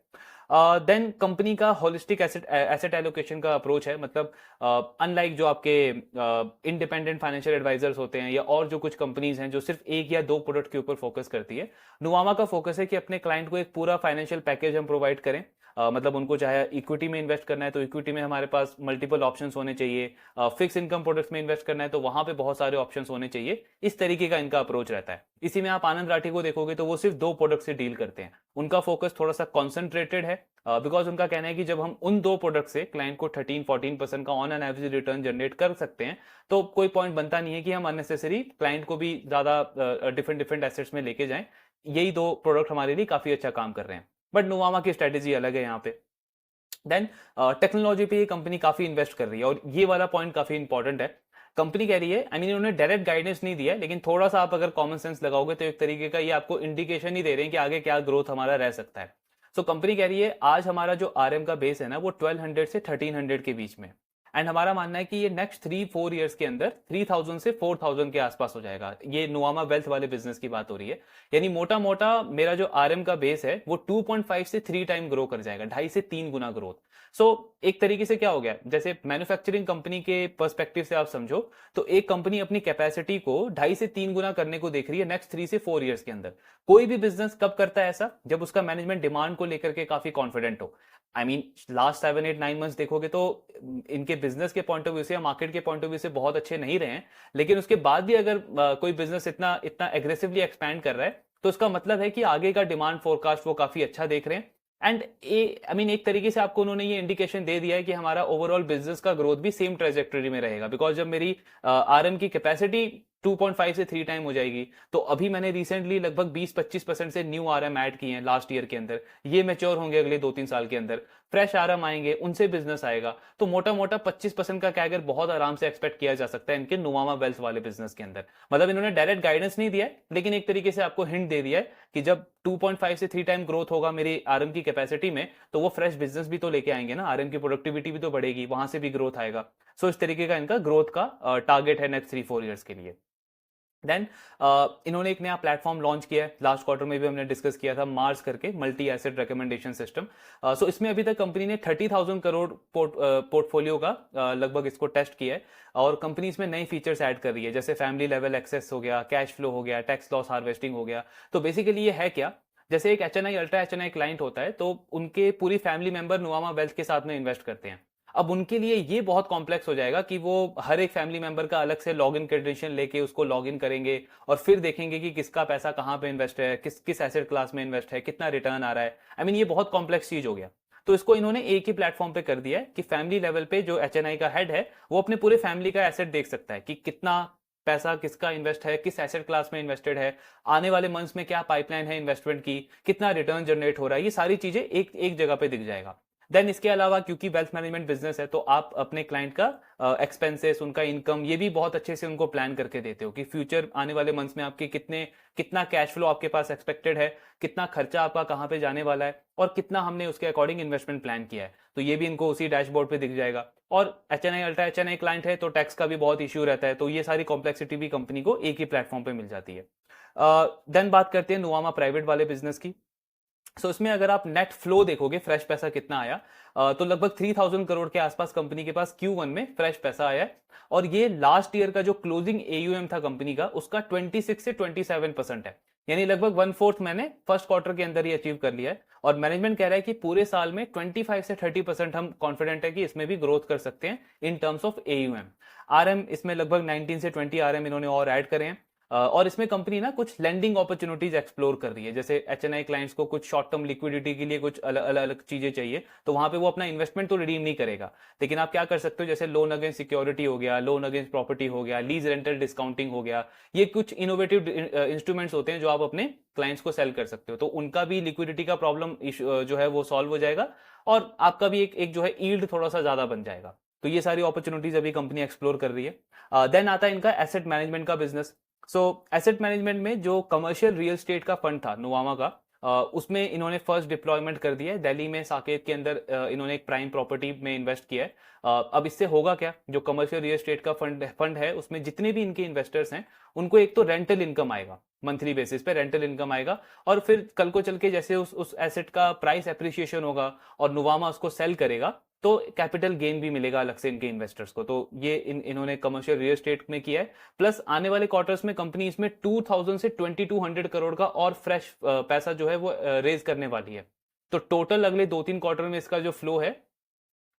देन कंपनी का होलिस्टिक एसेट एलोकेशन का अप्रोच है। मतलब अनलाइक जो आपके इंडिपेंडेंट फाइनेंशियल एडवाइजर्स होते हैं या और जो कुछ कंपनीज हैं जो सिर्फ एक या दो प्रोडक्ट के ऊपर फोकस करती है, नुवामा का फोकस है कि अपने क्लाइंट को एक पूरा फाइनेंशियल पैकेज हम प्रोवाइड करें। मतलब उनको चाहे इक्विटी में इन्वेस्ट करना है तो इक्विटी में हमारे पास मल्टीपल ऑप्शंस होने चाहिए, फिक्स इनकम प्रोडक्ट्स में इन्वेस्ट करना है तो वहां पे बहुत सारे ऑप्शंस होने चाहिए। इस तरीके का इनका अप्रोच रहता है। इसी में आप आनंद राठी को देखोगे तो वो सिर्फ दो प्रोडक्ट से डील करते हैं। उनका फोकस थोड़ा सा कॉन्सेंट्रेटेड है, बिकॉज उनका कहना है कि जब हम उन दो प्रोडक्ट से क्लाइंट को 13-14% का on an average return generate कर सकते हैं तो कोई पॉइंट बनता नहीं है कि हम अननेसेसरी क्लाइंट को भी ज्यादा डिफरेंट डिफरेंट एसेट्स में लेके जाएं। यही दो प्रोडक्ट हमारे लिए काफी अच्छा काम कर रहे हैं। बट नुवामा की स्ट्रेटेजी अलग है यहाँ पे। देन टेक्नोलॉजी पे ये कंपनी काफी इन्वेस्ट कर रही है, और ये वाला पॉइंट काफी इंपॉर्टेंट है। कंपनी कह रही है, आई मीन इन्होंने डायरेक्ट गाइडेंस नहीं दिया है, लेकिन थोड़ा सा आप अगर कॉमन सेंस लगाओगे तो एक तरीके का ये आपको इंडिकेशन ही दे रहे हैं कि आगे क्या ग्रोथ हमारा रह सकता है। सो कंपनी कह रही है आज हमारा जो RM का बेस है ना वो 1200 से 1300 के बीच में, एंड हमारा मानना है कि ये नेक्स्ट 3-4 ईयर्स के अंदर 3000 से 4000 के आसपास हो जाएगा। ये नुवामा वेल्थ वाले बिजनेस की बात हो रही है। यानी मोटा मोटा मेरा जो RM का बेस है वो 2.5 से 3 टाइम ग्रो कर जाएगा, 2.5 से 3 गुना ग्रोथ। सो एक तरीके से क्या हो गया, जैसे मैन्युफैक्चरिंग कंपनी के पर्सपेक्टिव से आप समझो तो एक कंपनी अपनी कैपेसिटी को 2.5 से 3 गुना करने को देख रही है नेक्स्ट 3 से 4 ईयर्स के अंदर। कोई भी बिजनेस कब करता है ऐसा, जब उसका मैनेजमेंट डिमांड को लेकर के काफी कॉन्फिडेंट हो। आई मीन लास्ट 7-8-9 मंथ्स देखोगे तो इनके बिजनेस के पॉइंट ऑफ व्यू से या मार्केट के पॉइंट ऑफ व्यू से बहुत अच्छे नहीं रहे हैं, लेकिन उसके बाद भी अगर कोई बिजनेस इतना इतना एग्रेसिवली एक्सपैंड कर रहा है तो उसका मतलब है कि आगे का डिमांड फोरकास्ट वो काफी अच्छा देख रहे हैं। एंड आई मीन एक तरीके से आपको उन्होंने ये इंडिकेशन दे दिया है कि हमारा ओवरऑल बिजनेस का ग्रोथ भी सेम ट्रेजेक्टरी में रहेगा, बिकॉज जब मेरी RM की कैपेसिटी 2.5 से 3 टाइम हो जाएगी, तो अभी मैंने रिसेंटली लगभग 20-25% से न्यू RM ऐड किए हैं लास्ट ईयर के अंदर। ये मैच्योर होंगे अगले 2-3 साल के अंदर, फ्रेश RM आएंगे, उनसे बिजनेस आएगा, तो मोटा मोटा 25% का कैगर बहुत आराम से एक्सपेक्ट किया जा सकता है इनके नुवामा वेल्थ वाले बिजनेस के अंदर। मतलब इन्होंने डायरेक्ट गाइडेंस नहीं दिया है, लेकिन एक तरीके से आपको हिंट दे दिया है कि जब 2.5 से 3 टाइम ग्रोथ होगा मेरी RM की कैपेसिटी में, तो वो फ्रेश बिजनेस भी तो लेके आएंगे ना, RM की प्रोडक्टिविटी भी तो बढ़ेगी, वहां से भी ग्रोथ आएगा। सो इस तरीके का इनका ग्रोथ का टारगेट है नेक्स्ट 3-4 ईयर्स के लिए। देन इन्होंने एक नया प्लेटफॉर्म लॉन्च किया है, लास्ट क्वार्टर में भी हमने डिस्कस किया था, मार्स करके, मल्टी एसेट रिकमेंडेशन सिस्टम। सो इसमें अभी तक कंपनी ने 30,000 करोड़ पोर्टफोलियो का लगभग इसको टेस्ट किया है, और कंपनी इसमें नई फीचर्स ऐड कर रही है, जैसे फैमिली लेवल एक्सेस हो गया, कैश फ्लो हो गया, टैक्स लॉस हार्वेस्टिंग हो गया। तो बेसिकली ये है क्या, जैसे एक HNI अल्ट्रा HNI क्लाइंट होता है तो उनके पूरी फैमिली मेंबर नुवामा वेल्थ के साथ में इन्वेस्ट करते हैं। अब उनके लिए ये बहुत कॉम्प्लेक्स हो जाएगा कि वो हर एक फैमिली मेंबर का अलग से लॉगिन क्रेडेंशियल लेके उसको लॉगिन करेंगे और फिर देखेंगे कि किसका पैसा कहाँ पे इन्वेस्ट है, किस किस एसेट क्लास में इन्वेस्ट है, कितना रिटर्न आ रहा है। आई मीन ये बहुत कॉम्प्लेक्स चीज हो गया। तो इसको इन्होंने एक ही प्लेटफॉर्म पे कर दिया है कि फैमिली लेवल पे जो HNI का हेड है वो अपने पूरे फैमिली का एसेट देख सकता है कि कितना पैसा किसका इन्वेस्ट है, किस एसेट क्लास में इन्वेस्टेड है, आने वाले मंथ्स में क्या पाइपलाइन है इन्वेस्टमेंट की, कितना रिटर्न जनरेट हो रहा है, ये सारी चीजें एक एक जगह पे दिख जाएगा। देन इसके अलावा क्योंकि वेल्थ मैनेजमेंट बिजनेस है तो आप अपने क्लाइंट का एक्सपेंसेस, उनका इनकम, ये भी बहुत अच्छे से उनको प्लान करके देते हो कि फ्यूचर आने वाले मंथ्स में आपके कितना कैश फ्लो आपके पास एक्सपेक्टेड है, कितना खर्चा आपका कहाँ पे जाने वाला है, और कितना हमने उसके अकॉर्डिंग इन्वेस्टमेंट प्लान किया है। तो ये भी इनको उसी डैशबोर्ड पे दिख जाएगा। और HNI अल्ट्रा HNI क्लाइंट है तो टैक्स का भी बहुत इश्यू रहता है, तो ये सारी कॉम्प्लेक्सिटी भी कंपनी को एक ही प्लेटफॉर्म पे मिल जाती है। देन बात करते हैं नुवामा प्राइवेट वाले बिजनेस की। सो इसमें अगर आप नेट फ्लो देखोगे, फ्रेश पैसा कितना आया, तो लगभग 3000 करोड़ के आसपास कंपनी के पास Q1 में फ्रेश पैसा आया है, और ये लास्ट ईयर का जो क्लोजिंग AUM था कंपनी का उसका 26 से 27% है। यानी लगभग 1/4 मैंने फर्स्ट क्वार्टर के अंदर ही अचीव कर लिया है, और मैनेजमेंट कह रहा है कि पूरे साल में 25 से 30% हम कॉन्फिडेंट है कि इसमें भी ग्रोथ कर सकते हैं in terms of AUM। RM इसमें लगभग 19 से 20 RM इन्होंने और ऐड करे हैं। और इसमें कंपनी ना कुछ लेंडिंग अपॉर्चुनिटीज एक्सप्लोर कर रही है, जैसे एचएनआई क्लाइंट्स को कुछ शॉर्ट टर्म लिक्विडिटी के लिए कुछ अलग अलग चीजें चाहिए, तो वहां पे वो अपना इन्वेस्टमेंट तो रिडीम नहीं करेगा, लेकिन आप क्या कर सकते हो, जैसे लोन अगेंस्ट सिक्योरिटी हो गया, लोन अगेंस्ट प्रॉपर्टी हो गया, लीज रेंटल डिस्काउंटिंग हो गया, ये कुछ इनोवेटिव इंस्ट्रूमेंट्स होते हैं जो आप अपने क्लाइंट्स को सेल कर सकते हो, तो उनका भी लिक्विडिटी का प्रॉब्लम जो है वो सॉल्व हो जाएगा, और आपका भी एक जो है ईल्ड थोड़ा सा ज्यादा बन जाएगा। तो ये सारी अपॉर्चुनिटीज अभी कंपनी एक्सप्लोर कर रही है। देन आता है इनका एसेट मैनेजमेंट का बिजनेस। सो एसेट मैनेजमेंट में जो कमर्शियल रियल स्टेट का फंड था नुवामा का, उसमें इन्होंने फर्स्ट डिप्लॉयमेंट कर दिया है दिल्ली में, साकेत के अंदर इन्होंने एक प्राइम प्रॉपर्टी में इन्वेस्ट किया है। अब इससे होगा क्या, जो कमर्शियल रियल एस्टेट का फंड है उसमें जितने भी इनके इन्वेस्टर्स हैं उनको एक तो रेंटल इनकम आएगा, मंथली बेसिस पे रेंटल इनकम आएगा, और फिर कल को चल के जैसे उस एसेट का प्राइस एप्रिसिएशन होगा और नुवामा उसको सेल करेगा तो कैपिटल गेन भी मिलेगा अलग से इनके इन्वेस्टर्स को। तो ये इन्होंने कमर्शियल रियल एस्टेट में किया है। प्लस आने वाले क्वार्टर्स में कंपनी इसमें 2000 से 2200 करोड़ का और फ्रेश पैसा जो है वो रेज करने वाली है। तो टोटल अगले 2-3 क्वार्टर में इसका जो फ्लो है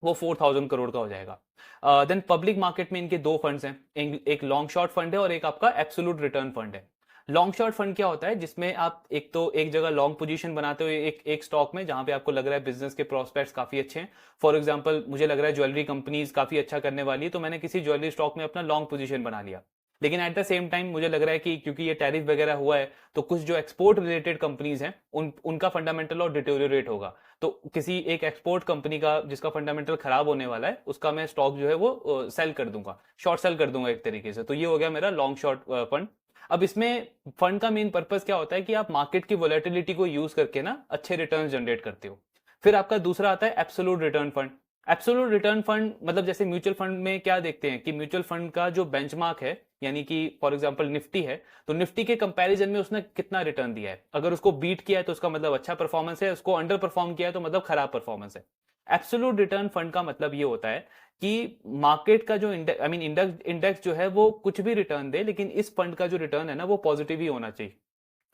वो 4000 करोड़ का हो जाएगा। देन पब्लिक मार्केट में इनके दो फंड्स हैं, एक लॉन्ग शॉर्ट फंड है और एक आपका एब्सोल्यूट रिटर्न फंड है। लॉन्ग शॉर्ट फंड क्या होता है, जिसमें आप एक तो एक जगह लॉन्ग पोजीशन बनाते हो एक स्टॉक में जहां पे आपको लग रहा है बिजनेस के प्रोस्पेक्ट्स काफी अच्छे हैं। फॉर एग्जांपल मुझे लग रहा है ज्वेलरी कंपनीज काफी अच्छा करने वाली है, तो मैंने किसी ज्वेलरी स्टॉक में अपना लॉन्ग पोजीशन बना लिया। लेकिन एट द सेम टाइम मुझे लग रहा है कि क्योंकि ये टैरिफ वगैरह हुआ है तो कुछ जो एक्सपोर्ट रिलेटेड कंपनीज हैं उनका फंडामेंटल और डिटेरियोरेट होगा, तो किसी एक एक्सपोर्ट कंपनी का जिसका फंडामेंटल खराब होने वाला है उसका मैं स्टॉक जो है वो सेल कर दूंगा, शॉर्ट सेल कर दूंगा एक तरीके से। तो ये हो गया मेरा लॉन्ग शॉर्ट फंड। अब इसमें फंड का मेन पर्पस क्या होता है कि आप मार्केट की वोलेटिलिटी को यूज करके ना अच्छे रिटर्न जनरेट करते हो। फिर आपका दूसरा आता है absolute return fund. Absolute return fund मतलब जैसे म्यूचुअल फंड में क्या देखते हैं कि म्यूचुअल फंड का जो बेंचमार्क है, यानी कि फॉर एग्जांपल निफ्टी है, तो निफ्टी के कंपैरिजन में उसने कितना रिटर्न दिया है, अगर उसको बीट किया है तो उसका मतलब अच्छा परफॉर्मेंस है, उसको अंडर परफॉर्म किया है तो मतलब खराब परफॉर्मेंस है। एब्सोल्यूट रिटर्न फंड का मतलब ये होता है कि मार्केट का जो इंडेक्स जो है वो कुछ भी रिटर्न दे, लेकिन इस फंड का जो रिटर्न है ना वो पॉजिटिव ही होना चाहिए।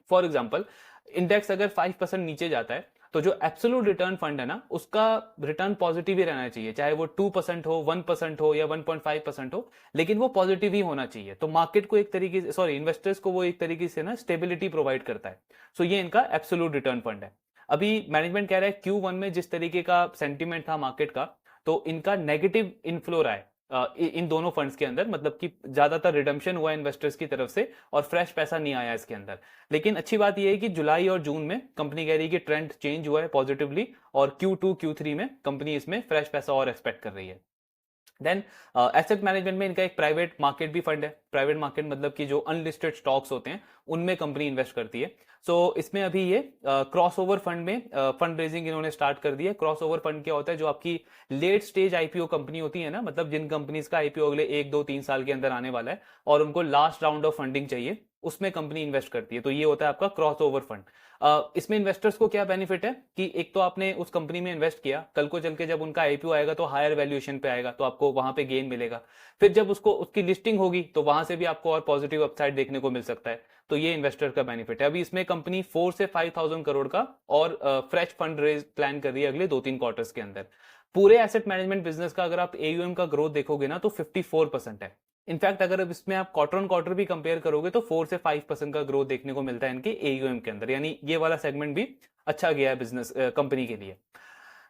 फॉर एग्जाम्पल इंडेक्स अगर 5% नीचे जाता है तो जो एब्सोल्यूट रिटर्न फंड है ना उसका रिटर्न पॉजिटिव ही रहना चाहिए, चाहे वो 2% हो, 1% हो या 1.5% हो, लेकिन वो पॉजिटिव ही होना चाहिए। तो मार्केट को एक तरीके से, सॉरी, इन्वेस्टर्स को वो एक तरीके से ना स्टेबिलिटी प्रोवाइड करता है। सो ये इनका एब्सोल्यूट रिटर्न फंड है। अभी मैनेजमेंट कह रहा है Q1 में जिस तरीके का सेंटिमेंट था मार्केट का, तो इनका नेगेटिव इनफ्लो रहा है इन दोनों फंड्स के अंदर, मतलब कि ज्यादातर रिडम्पशन हुआ है इन्वेस्टर्स की तरफ से और फ्रेश पैसा नहीं आया इसके अंदर। लेकिन अच्छी बात यह है कि जुलाई और जून में कंपनी कह रही है कि ट्रेंड चेंज हुआ है पॉजिटिवली, और Q2 Q3 में कंपनी इसमें फ्रेश पैसा और एक्सपेक्ट कर रही है। देन एसेट मैनेजमेंट में इनका एक प्राइवेट मार्केट भी फंड है। प्राइवेट मार्केट मतलब कि जो अनलिस्टेड स्टॉक्स होते हैं उनमें कंपनी इन्वेस्ट करती है। सो इसमें अभी ये क्रॉस ओवर फंड में फंड रेजिंग इन्होंने स्टार्ट कर दी है। क्रॉस ओवर फंड क्या होता है, जो आपकी लेट स्टेज आईपीओ कंपनी होती है ना, मतलब जिन कंपनीज का आईपीओ अगले 1-2-3 साल के अंदर आने वाला है और उनको लास्ट राउंड ऑफ फंडिंग चाहिए, उसमें कंपनी इन्वेस्ट करती है। तो ये होता है आपका क्रॉस ओवर फंड। इसमें इन्वेस्टर्स को क्या बेनिफिट है कि एक तो आपने उस कंपनी में इन्वेस्ट किया, कल को चल के जब उनका आईपीओ आएगा तो हायर वैल्यूएशन पे आएगा, तो आपको वहां पे गेन मिलेगा। फिर जब उसको उसकी लिस्टिंग होगी तो वहां से भी आपको और पॉजिटिव अपसाइड देखने को मिल सकता है। तो ये इन्वेस्टर का बेनिफिट है। अभी इसमें कंपनी 4 से 5000 करोड़ का और फ्रेश फंड रेज प्लान कर रही है अगले 2-3 क्वार्टर्स के अंदर। पूरे एसेट मैनेजमेंट बिजनेस का अगर आप एयूएम का ग्रोथ देखोगे ना तो 54% है। इनफैक्ट अगर अब इसमें आप क्वार्टर ऑन क्वार्टर भी कंपेयर करोगे तो 4 से 5% का ग्रोथ देखने को मिलता है इनके एयूएम के अंदर, यानी ये वाला सेगमेंट भी अच्छा गया है बिजनेस कंपनी के लिए।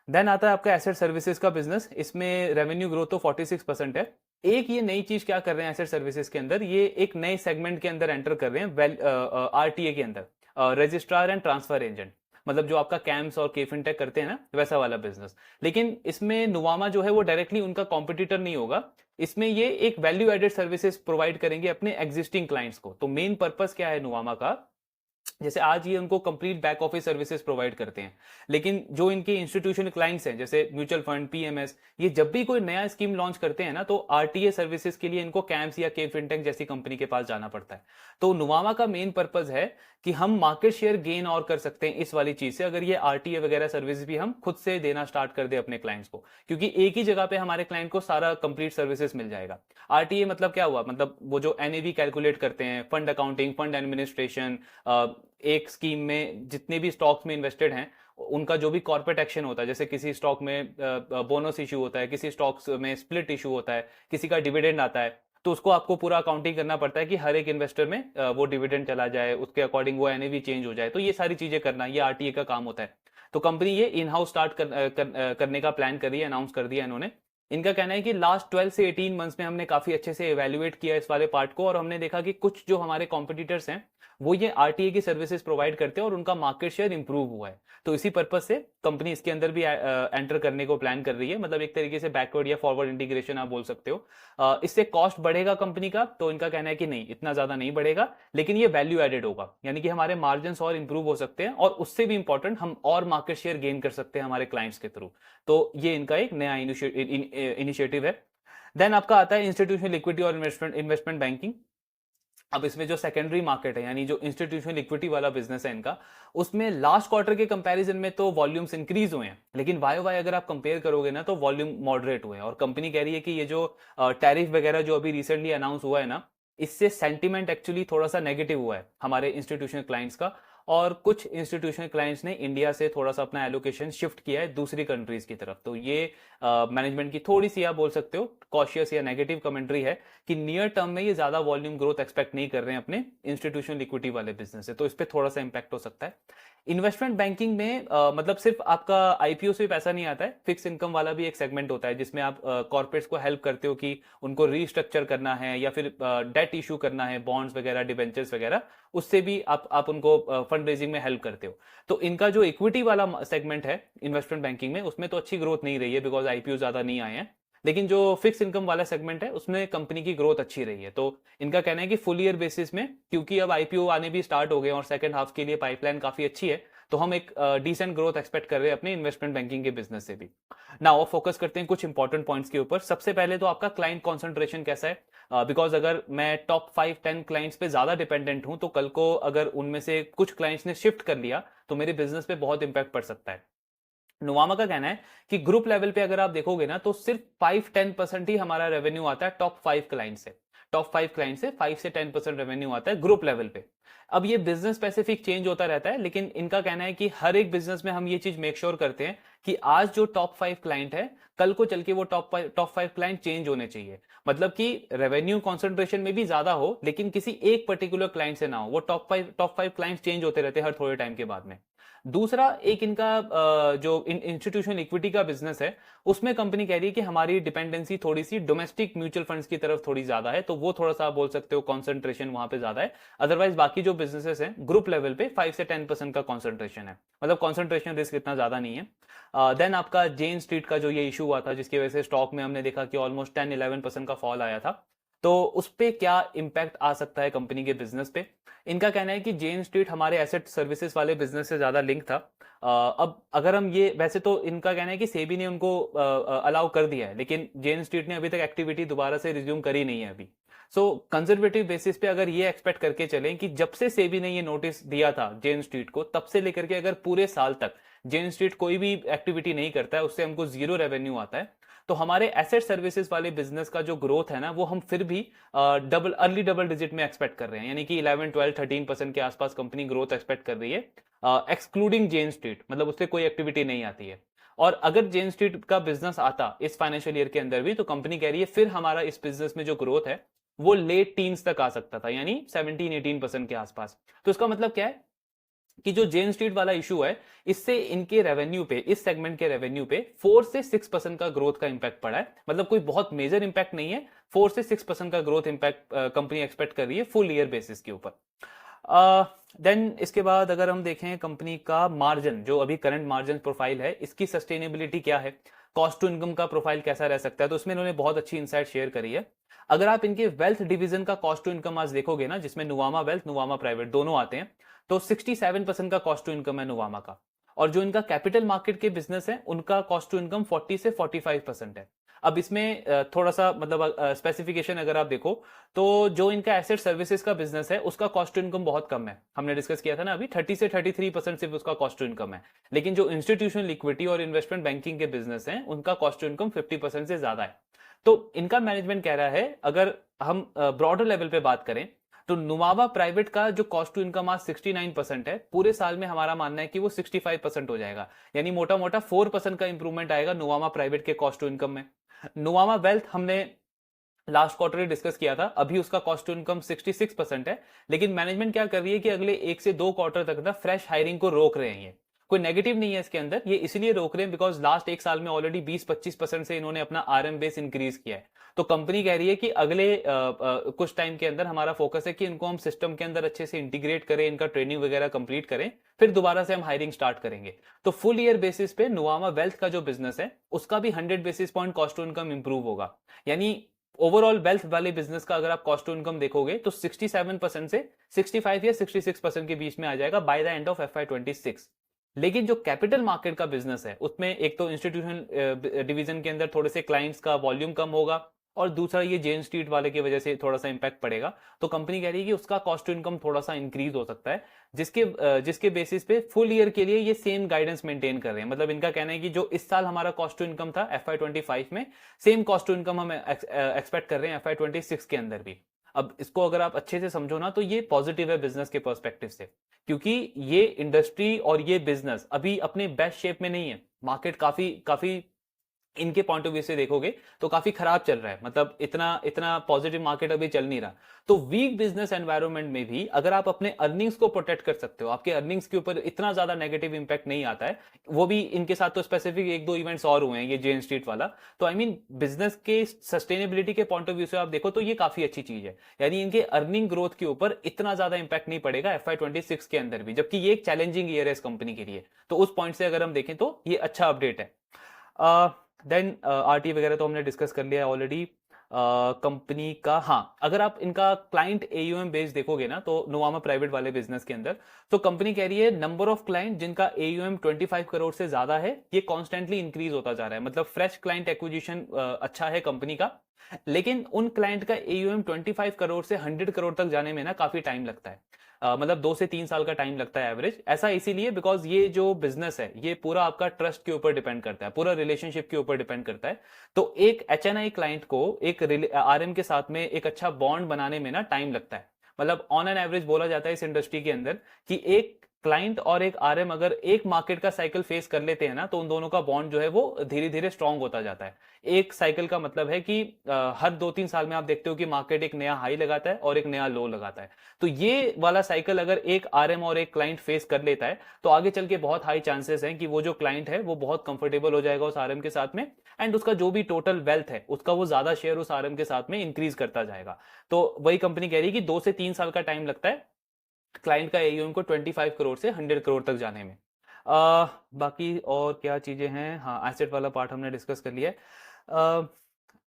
देन आता है आपका एसेट सर्विसेज का बिजनेस। इसमें रेवेन्यू ग्रोथ तो 46% है। एक ये नई चीज क्या कर रहे हैं एसेट सर्विसेज के अंदर, ये एक नए सेगमेंट के अंदर एंटर कर रहे हैं आरटीए के अंदर, रजिस्ट्रार एंड ट्रांसफर एजेंट, मतलब जो आपका कैम्स और केफिनटेक करते हैं ना वैसा वाला बिजनेस। लेकिन इसमें नुवामा जो है वो डायरेक्टली उनका कॉम्पिटिटर नहीं होगा, इसमें ये एक वैल्यू एडेड सर्विसेज प्रोवाइड करेंगे अपने एग्जिस्टिंग क्लाइंट्स को। तो मेन पर्पस क्या है नुवामा का, जैसे आज ये उनको complete back office services provide करते हैं, लेकिन जो इनके इंस्टीट्यूशनल क्लाइंट्स हैं जैसे म्यूचुअल फंड, पीएमएस, ये जब भी कोई नया स्कीम लॉन्च करते हैं ना तो आरटीए सर्विसेज के लिए इनको कैम्स या के फिनटेक जैसी कंपनी के पास जाना पड़ता है। तो नुवामा का मेन पर्पज है कि हम मार्केट शेयर गेन और कर सकते हैं इस वाली चीज से, अगर ये आरटीए वगैरह सर्विस भी हम खुद से देना स्टार्ट कर दे अपने क्लाइंट्स को, क्योंकि एक ही जगह पे हमारे क्लाइंट को सारा कंप्लीट सर्विसेज मिल जाएगा। आरटीए मतलब क्या हुआ, मतलब वो जो एनएवी कैलकुलेट करते हैं, फंड अकाउंटिंग, फंड एडमिनिस्ट्रेशन, एक स्कीम में जितने भी स्टॉक्स में इन्वेस्टेड हैं उनका जो भी कॉर्पोरेट एक्शन होता है, जैसे किसी स्टॉक में बोनस इशू होता है, किसी स्टॉक्स में स्प्लिट इशू होता है, किसी का डिविडेंड आता है, तो उसको आपको पूरा अकाउंटिंग करना पड़ता है कि हर एक इन्वेस्टर में वो डिविडेंड चला जाए, उसके अकॉर्डिंग वो एनएवी चेंज हो जाए। तो ये सारी चीजें करना, ये आरटीए का काम होता है। तो कंपनी ये इन हाउस स्टार्ट करने का प्लान कर रही है, अनाउंस कर दिया इन्होंने। इनका कहना है कि लास्ट 12 से 18 मंथ्स में हमने काफी अच्छे से इवेल्युएट किया इस वाले पार्ट को, और हमने देखा कि कुछ जो हमारे कॉम्पिटिटर्स हैं वो ये आरटीए की सर्विसेज प्रोवाइड करते हैं और उनका मार्केट शेयर इंप्रूव हुआ है। तो इसी पर्पज से कंपनी इसके अंदर भी एंटर करने को प्लान कर रही है, मतलब एक तरीके से बैकवर्ड या फॉरवर्ड इंटीग्रेशन आप बोल सकते हो। इससे कॉस्ट बढ़ेगा कंपनी का, तो इनका कहना है कि नहीं, इतना ज्यादा नहीं बढ़ेगा, लेकिन ये वैल्यू एडेड होगा, यानी कि हमारे मार्जिन और इंप्रूव हो सकते हैं, और उससे भी इंपॉर्टेंट हम और मार्केट शेयर गेन कर सकते हैं हमारे क्लाइंट्स के थ्रू। तो ये इनका एक नया इनिशिएटिव है। देन आपका आता है इंस्टीट्यूशनल इक्विटी और इन्वेस्टमेंट बैंकिंग। अब इसमें जो सेकेंडरी मार्केट है, यानी जो इंस्टीट्यूशनल इक्विटी वाला बिजनेस है इनका, उसमें लास्ट क्वार्टर के कंपैरिजन में तो वॉल्यूम्स इंक्रीज हुए हैं, लेकिन वाई वाई अगर आप कंपेयर करोगे ना तो वॉल्यूम मॉडरेट हुए हैं। और कंपनी कह रही है कि ये जो टैरिफ वगैरह जो अभी रिसेंटली अनाउंस हुआ है ना, इससे सेंटीमेंट एक्चुअली थोड़ा सा नेगेटिव हुआ है हमारे इंस्टीट्यूशनल क्लाइंट्स का, और कुछ इंस्टीट्यूशनल क्लाइंट्स ने इंडिया से थोड़ा सा अपना एलोकेशन शिफ्ट किया है दूसरी कंट्रीज की तरफ। तो ये मैनेजमेंट की थोड़ी सी आप बोल सकते हो कॉशियस या नेगेटिव कमेंट्री है कि नियर टर्म में ये ज्यादा वॉल्यूम ग्रोथ एक्सपेक्ट नहीं कर रहे हैं अपने इंस्टीट्यूशनल इक्विटी वाले बिजनेस से, तो इस पर थोड़ा सा इंपैक्ट हो सकता है। इन्वेस्टमेंट बैंकिंग में मतलब सिर्फ आपका आईपीओ से भी पैसा नहीं आता है, फिक्स इनकम वाला भी एक सेगमेंट होता है जिसमें आप कॉर्पोरेट्स को हेल्प करते हो कि उनको रीस्ट्रक्चर करना है या फिर डेट इशू करना है, बॉन्ड्स वगैरह, डिबेंचर्स वगैरह, उससे भी आप उनको फंड रेजिंग में हेल्प करते हो। तो इनका जो इक्विटी वाला सेगमेंट है इन्वेस्टमेंट बैंकिंग में, उसमें तो अच्छी ग्रोथ नहीं रही है बिकॉज आईपीओ ज्यादा नहीं आए हैं, लेकिन जो फिक्स इनकम वाला सेगमेंट है उसमें कंपनी की ग्रोथ अच्छी रही है। तो इनका कहना है कि फुल ईयर बेसिस में, क्योंकि अब आईपीओ आने भी स्टार्ट हो गए और सेकंड हाफ के लिए पाइपलाइन काफी अच्छी है, तो हम एक डिसेंट ग्रोथ एक्सपेक्ट कर रहे हैं अपने इन्वेस्टमेंट बैंकिंग के बिजनेस से भी। नाउ फोकस करते हैं कुछ इंपॉर्टेंट पॉइंट्स के ऊपर। सबसे पहले तो आपका क्लाइंट कॉन्सेंट्रेशन कैसा है, बिकॉज अगर मैं टॉप 5-10 क्लाइंट्स पे ज्यादा डिपेंडेंट हूं, तो कल को अगर उनमें से कुछ क्लाइंट्स ने शिफ्ट कर लिया तो मेरे बिजनेस पे बहुत इंपैक्ट पड़ सकता है। नुवामा का कहना है कि ग्रुप लेवल पे अगर आप देखोगे ना तो सिर्फ 5-10% ही हमारा रेवेन्यू आता है टॉप 5 क्लाइंट से। टॉप 5 क्लाइंट से 5 से 10% रेवेन्यू आता है ग्रुप लेवल पे। अब ये बिजनेस स्पेसिफिक चेंज होता रहता है, लेकिन इनका कहना है कि हर एक बिजनेस में हम ये चीज मेक श्योर करते हैं कि आज जो टॉप 5 क्लाइंट है, कल को चल के वो टॉप 5 क्लाइंट चेंज होने चाहिए। मतलब कि रेवेन्यू कॉन्सेंट्रेशन में भी ज्यादा हो, लेकिन किसी एक पर्टिकुलर क्लाइंट से ना हो। वो टॉप फाइव क्लाइंट चेंज होते रहते हैं हर थोड़े टाइम के बाद में। दूसरा, एक इनका जो इंस्टीट्यूशनल इक्विटी का बिजनेस है, उसमें कंपनी कह रही है कि हमारी डिपेंडेंसी थोड़ी सी डोमेस्टिक म्यूचुअल फंड्स की तरफ थोड़ी ज्यादा है, तो वो थोड़ा सा बोल सकते हो कॉन्सेंट्रेशन वहां पे ज्यादा है। अदरवाइज बाकी जो बिजनेसेस हैं ग्रुप लेवल पे 5 से 10% का कॉन्सेंट्रेशन है, मतलब कॉन्सेंट्रेशन रिस्क इतना ज्यादा नहीं है। देन आपका जेन स्ट्रीट का जो ये इशू हुआ था, जिसकी वजह से स्टॉक में हमने देखा कि ऑलमोस्ट 10-11% का फॉल आया था, तो उस पर क्या इंपैक्ट आ सकता है कंपनी के बिजनेस पे। इनका कहना है कि जेन स्ट्रीट हमारे एसेट सर्विसेज वाले बिजनेस से ज्यादा लिंक था। अब अगर हम ये, वैसे तो इनका कहना है कि सेबी ने उनको अलाउ कर दिया है, लेकिन जेन स्ट्रीट ने अभी तक एक्टिविटी दोबारा से रिज्यूम करी नहीं है अभी। सो कंजर्वेटिव बेसिस पे अगर ये एक्सपेक्ट करके चलें कि जब से सेबी ने ये नोटिस दिया था जेन स्ट्रीट को, तब से लेकर के अगर पूरे साल तक जेन स्ट्रीट कोई भी एक्टिविटी नहीं करता है, उससे हमको 0 रेवेन्यू आता है, तो हमारे एसेट सर्विसेज वाले बिजनेस का जो ग्रोथ है ना, वो हम फिर भी अर्ली डबल डिजिट में एक्सपेक्ट कर रहे हैं, यानी कि 11-12-13% के आसपास कंपनी ग्रोथ एक्सपेक्ट कर रही है, एक्सक्लूडिंग जेन स्ट्रीट, मतलब उससे कोई एक्टिविटी नहीं आती है। और अगर जेन स्ट्रीट का बिजनेस आता इस फाइनेंशियल ईयर के अंदर भी, तो कंपनी कह रही है फिर हमारा इस बिजनेस में जो ग्रोथ है वो लेट टीन्स तक आ सकता था, यानी 17-18% के आसपास। तो इसका मतलब क्या है कि जो जेन स्ट्रीट वाला इशू है, इससे इनके रेवेन्यू पे, इस सेगमेंट के रेवेन्यू पे 4 से 6% का ग्रोथ का इंपैक्ट पड़ा है। मतलब कोई बहुत मेजर इंपैक्ट नहीं है, 4 से 6% का ग्रोथ इंपैक्ट कंपनी एक्सपेक्ट कर रही है फुल ईयर बेसिस के ऊपर। देन इसके बाद अगर हम देखें कंपनी का मार्जिन, जो अभी करंट मार्जिन प्रोफाइल है, इसकी सस्टेनेबिलिटी क्या है, कॉस्ट टू इनकम का प्रोफाइल कैसा रह सकता है, तो उसमें इन्होंने बहुत अच्छी इनसाइट शेयर करी है। अगर आप इनके वेल्थ डिवीजन का कॉस्ट टू इनकम आज देखोगे ना, जिसमें नुवामा वेल्थ, नुवामा प्राइवेट दोनों आते हैं, तो 67% का कॉस्ट टू इनकम है नुवामा का। और जो इनका कैपिटल मार्केट के बिजनेस है, उनका कॉस्ट टू इनकम 40 से 45% है। अब इसमें थोड़ा सा मतलब स्पेसिफिकेशन अगर आप देखो, तो जो इनका एसेट सर्विसेज का बिजनेस है, उसका कॉस्ट टू इनकम बहुत कम है। हमने डिस्कस किया था ना अभी, 30 से 33% सिर्फ उसका कॉस्ट टू इनकम है। लेकिन जो इंस्टीट्यूशनल इक्विटी और इन्वेस्टमेंट बैंकिंग के बिजनेस हैं, उनका कॉस्ट टू इनकम 50% से ज्यादा है। तो इनका मैनेजमेंट कह रहा है, अगर हम ब्रॉडर लेवल पे बात करें, तो नुमावा प्राइवेट का जो कॉस्ट टू इनकम आज 69% है, पूरे साल में हमारा मानना है कि वो 65% हो जाएगा, यानी मोटा मोटा 4% का इंप्रूवमेंट आएगा नुवामा प्राइवेट के कॉस्ट टू इनकम में। नुवामा वेल्थ हमने लास्ट क्वार्टर डिस्कस किया था, अभी उसका कॉस्ट टू इनकम 66% है। लेकिन मैनेजमेंट क्या कर रही है कि अगले 1 से 2 क्वार्टर तक ना फ्रेश हायरिंग को रोक रहे हैं। ये कोई नेगेटिव नहीं है इसके अंदर, ये इसलिए रोक रहे हैं बिकॉज लास्ट 1 साल में ऑलरेडी 20-25% से इन्होंने अपना आरएम बेस इंक्रीज किया है। तो कंपनी कह रही है कि अगले कुछ टाइम के अंदर हमारा फोकस है कि इनको हम सिस्टम के अंदर अच्छे से इंटीग्रेट करें, इनका ट्रेनिंग वगैरह कंप्लीट करें, फिर दोबारा से हम हायरिंग स्टार्ट करेंगे। तो फुल ईयर बेसिस पे नुवामा वेल्थ का जो बिजनेस है उसका भी 100 basis point cost to income improve होगा। यानी ओवरऑल वेल्थ वाले बिजनेस का अगर आप कॉस्ट टू इनकम देखोगे तो 67% से 65 या 66% के बीच में आ जाएगा by the end of FY26। लेकिन जो कैपिटल मार्केट का बिजनेस है उसमें एक तो इंस्टीट्यूशन डिवीजन के अंदर थोड़े से क्लाइंट्स का वॉल्यूम कम होगा, और दूसरा ये जेन स्ट्रीट वाले की वजह से थोड़ा सा इंपैक्ट पड़ेगा। तो कंपनी कह रही है कि उसका कॉस्ट टू इनकम थोड़ा सा इंक्रीज हो सकता है, जिसके बेसिस पे फुल ईयर के लिए ये सेम गाइडेंस मेंटेन कर रहे हैं। मतलब इनका कहना है कि जो इस साल हमारा कॉस्ट टू इनकम था FY25 में, सेम कॉस्ट टू इनकम हम एक्सपेक्ट कर रहे हैं FY26 के अंदर भी। अब इसको अगर आप अच्छे से समझो ना तो ये पॉजिटिव है बिजनेस के पर्सपेक्टिव से, क्योंकि ये इंडस्ट्री और ये बिजनेस अभी अपने बेस्ट शेप में नहीं है। मार्केट काफी काफी इनके पॉइंट ऑफ व्यू से देखोगे तो काफी खराब चल रहा है, मतलब इतना इतना पॉजिटिव मार्केट अभी चल नहीं रहा। तो वीक बिजनेस एनवायरनमेंट में भी अगर आप अपने अर्निंग्स को प्रोटेक्ट कर सकते हो, आपके अर्निंग्स के ऊपर इतना ज्यादा नेगेटिव इंपैक्ट नहीं आता है। वो भी इनके साथ तो स्पेसिफिक 1-2 इवेंट्स और हुए हैं ये जेन स्ट्रीट वाला। तो आई मीन बिजनेस के सस्टेनेबिलिटी के पॉइंट ऑफ व्यू से आप देखो तो ये काफी अच्छी चीज है। यानी इनके अर्निंग ग्रोथ के ऊपर इतना ज्यादा इंपैक्ट नहीं पड़ेगा FY26 के अंदर भी, जबकि ये एक चैलेंजिंग ईयर है इस कंपनी के लिए। तो उस पॉइंट से अगर हम देखें तो ये अच्छा अपडेट है। देन आरटी वगैरह तो हमने डिस्कस कर लिया है ऑलरेडी कंपनी का। हाँ, अगर आप इनका क्लाइंट एयूएम बेस देखोगे ना तो नुवामा प्राइवेट वाले बिजनेस के अंदर, तो कंपनी कह रही है नंबर ऑफ क्लाइंट जिनका एयूएम 25 करोड़ से ज्यादा है ये कॉन्स्टेंटली इंक्रीज होता जा रहा है। मतलब फ्रेश क्लाइंट एक्विजिशन अच्छा है कंपनी का, लेकिन उन क्लाइंट का एयूएम 25 करोड़ से 100 करोड़ तक जाने में ना काफी टाइम लगता है। मतलब 2 से 3 साल का टाइम लगता है एवरेज। ऐसा इसीलिए बिकॉज ये जो बिजनेस है ये पूरा आपका ट्रस्ट के ऊपर डिपेंड करता है, पूरा रिलेशनशिप के ऊपर डिपेंड करता है। तो एक HNI क्लाइंट को एक RM के साथ में एक अच्छा बॉन्ड बनाने में ना टाइम लगता है। मतलब ऑन एन एवरेज बोला जाता है इस इंडस्ट्री के अंदर कि एक क्लाइंट और एक RM अगर एक मार्केट का साइकिल फेस कर लेते हैं ना तो उन दोनों का बॉन्ड जो है वो धीरे धीरे स्ट्रांग होता जाता है। एक साइकिल का मतलब है कि हर 2-3 साल में आप देखते हो कि मार्केट एक नया हाई लगाता है और एक नया लो लगाता है। तो ये वाला साइकिल अगर एक RM और एक क्लाइंट फेस कर लेता है तो आगे चल के बहुत हाई चांसेस हैं कि वो जो क्लाइंट है वो बहुत कंफर्टेबल हो जाएगा उस RM के साथ में, एंड उसका जो भी टोटल वेल्थ है उसका वो ज्यादा शेयर उस RM के साथ में इंक्रीज करता जाएगा। तो वही कंपनी कह रही है कि 2 से 3 साल का टाइम लगता है क्लाइंट का एयूएम को 25 करोड़ से 100 करोड़ तक जाने में। बाकी और क्या चीजें हैं, हाँ एसेट वाला पार्ट हमने डिस्कस कर लिया है।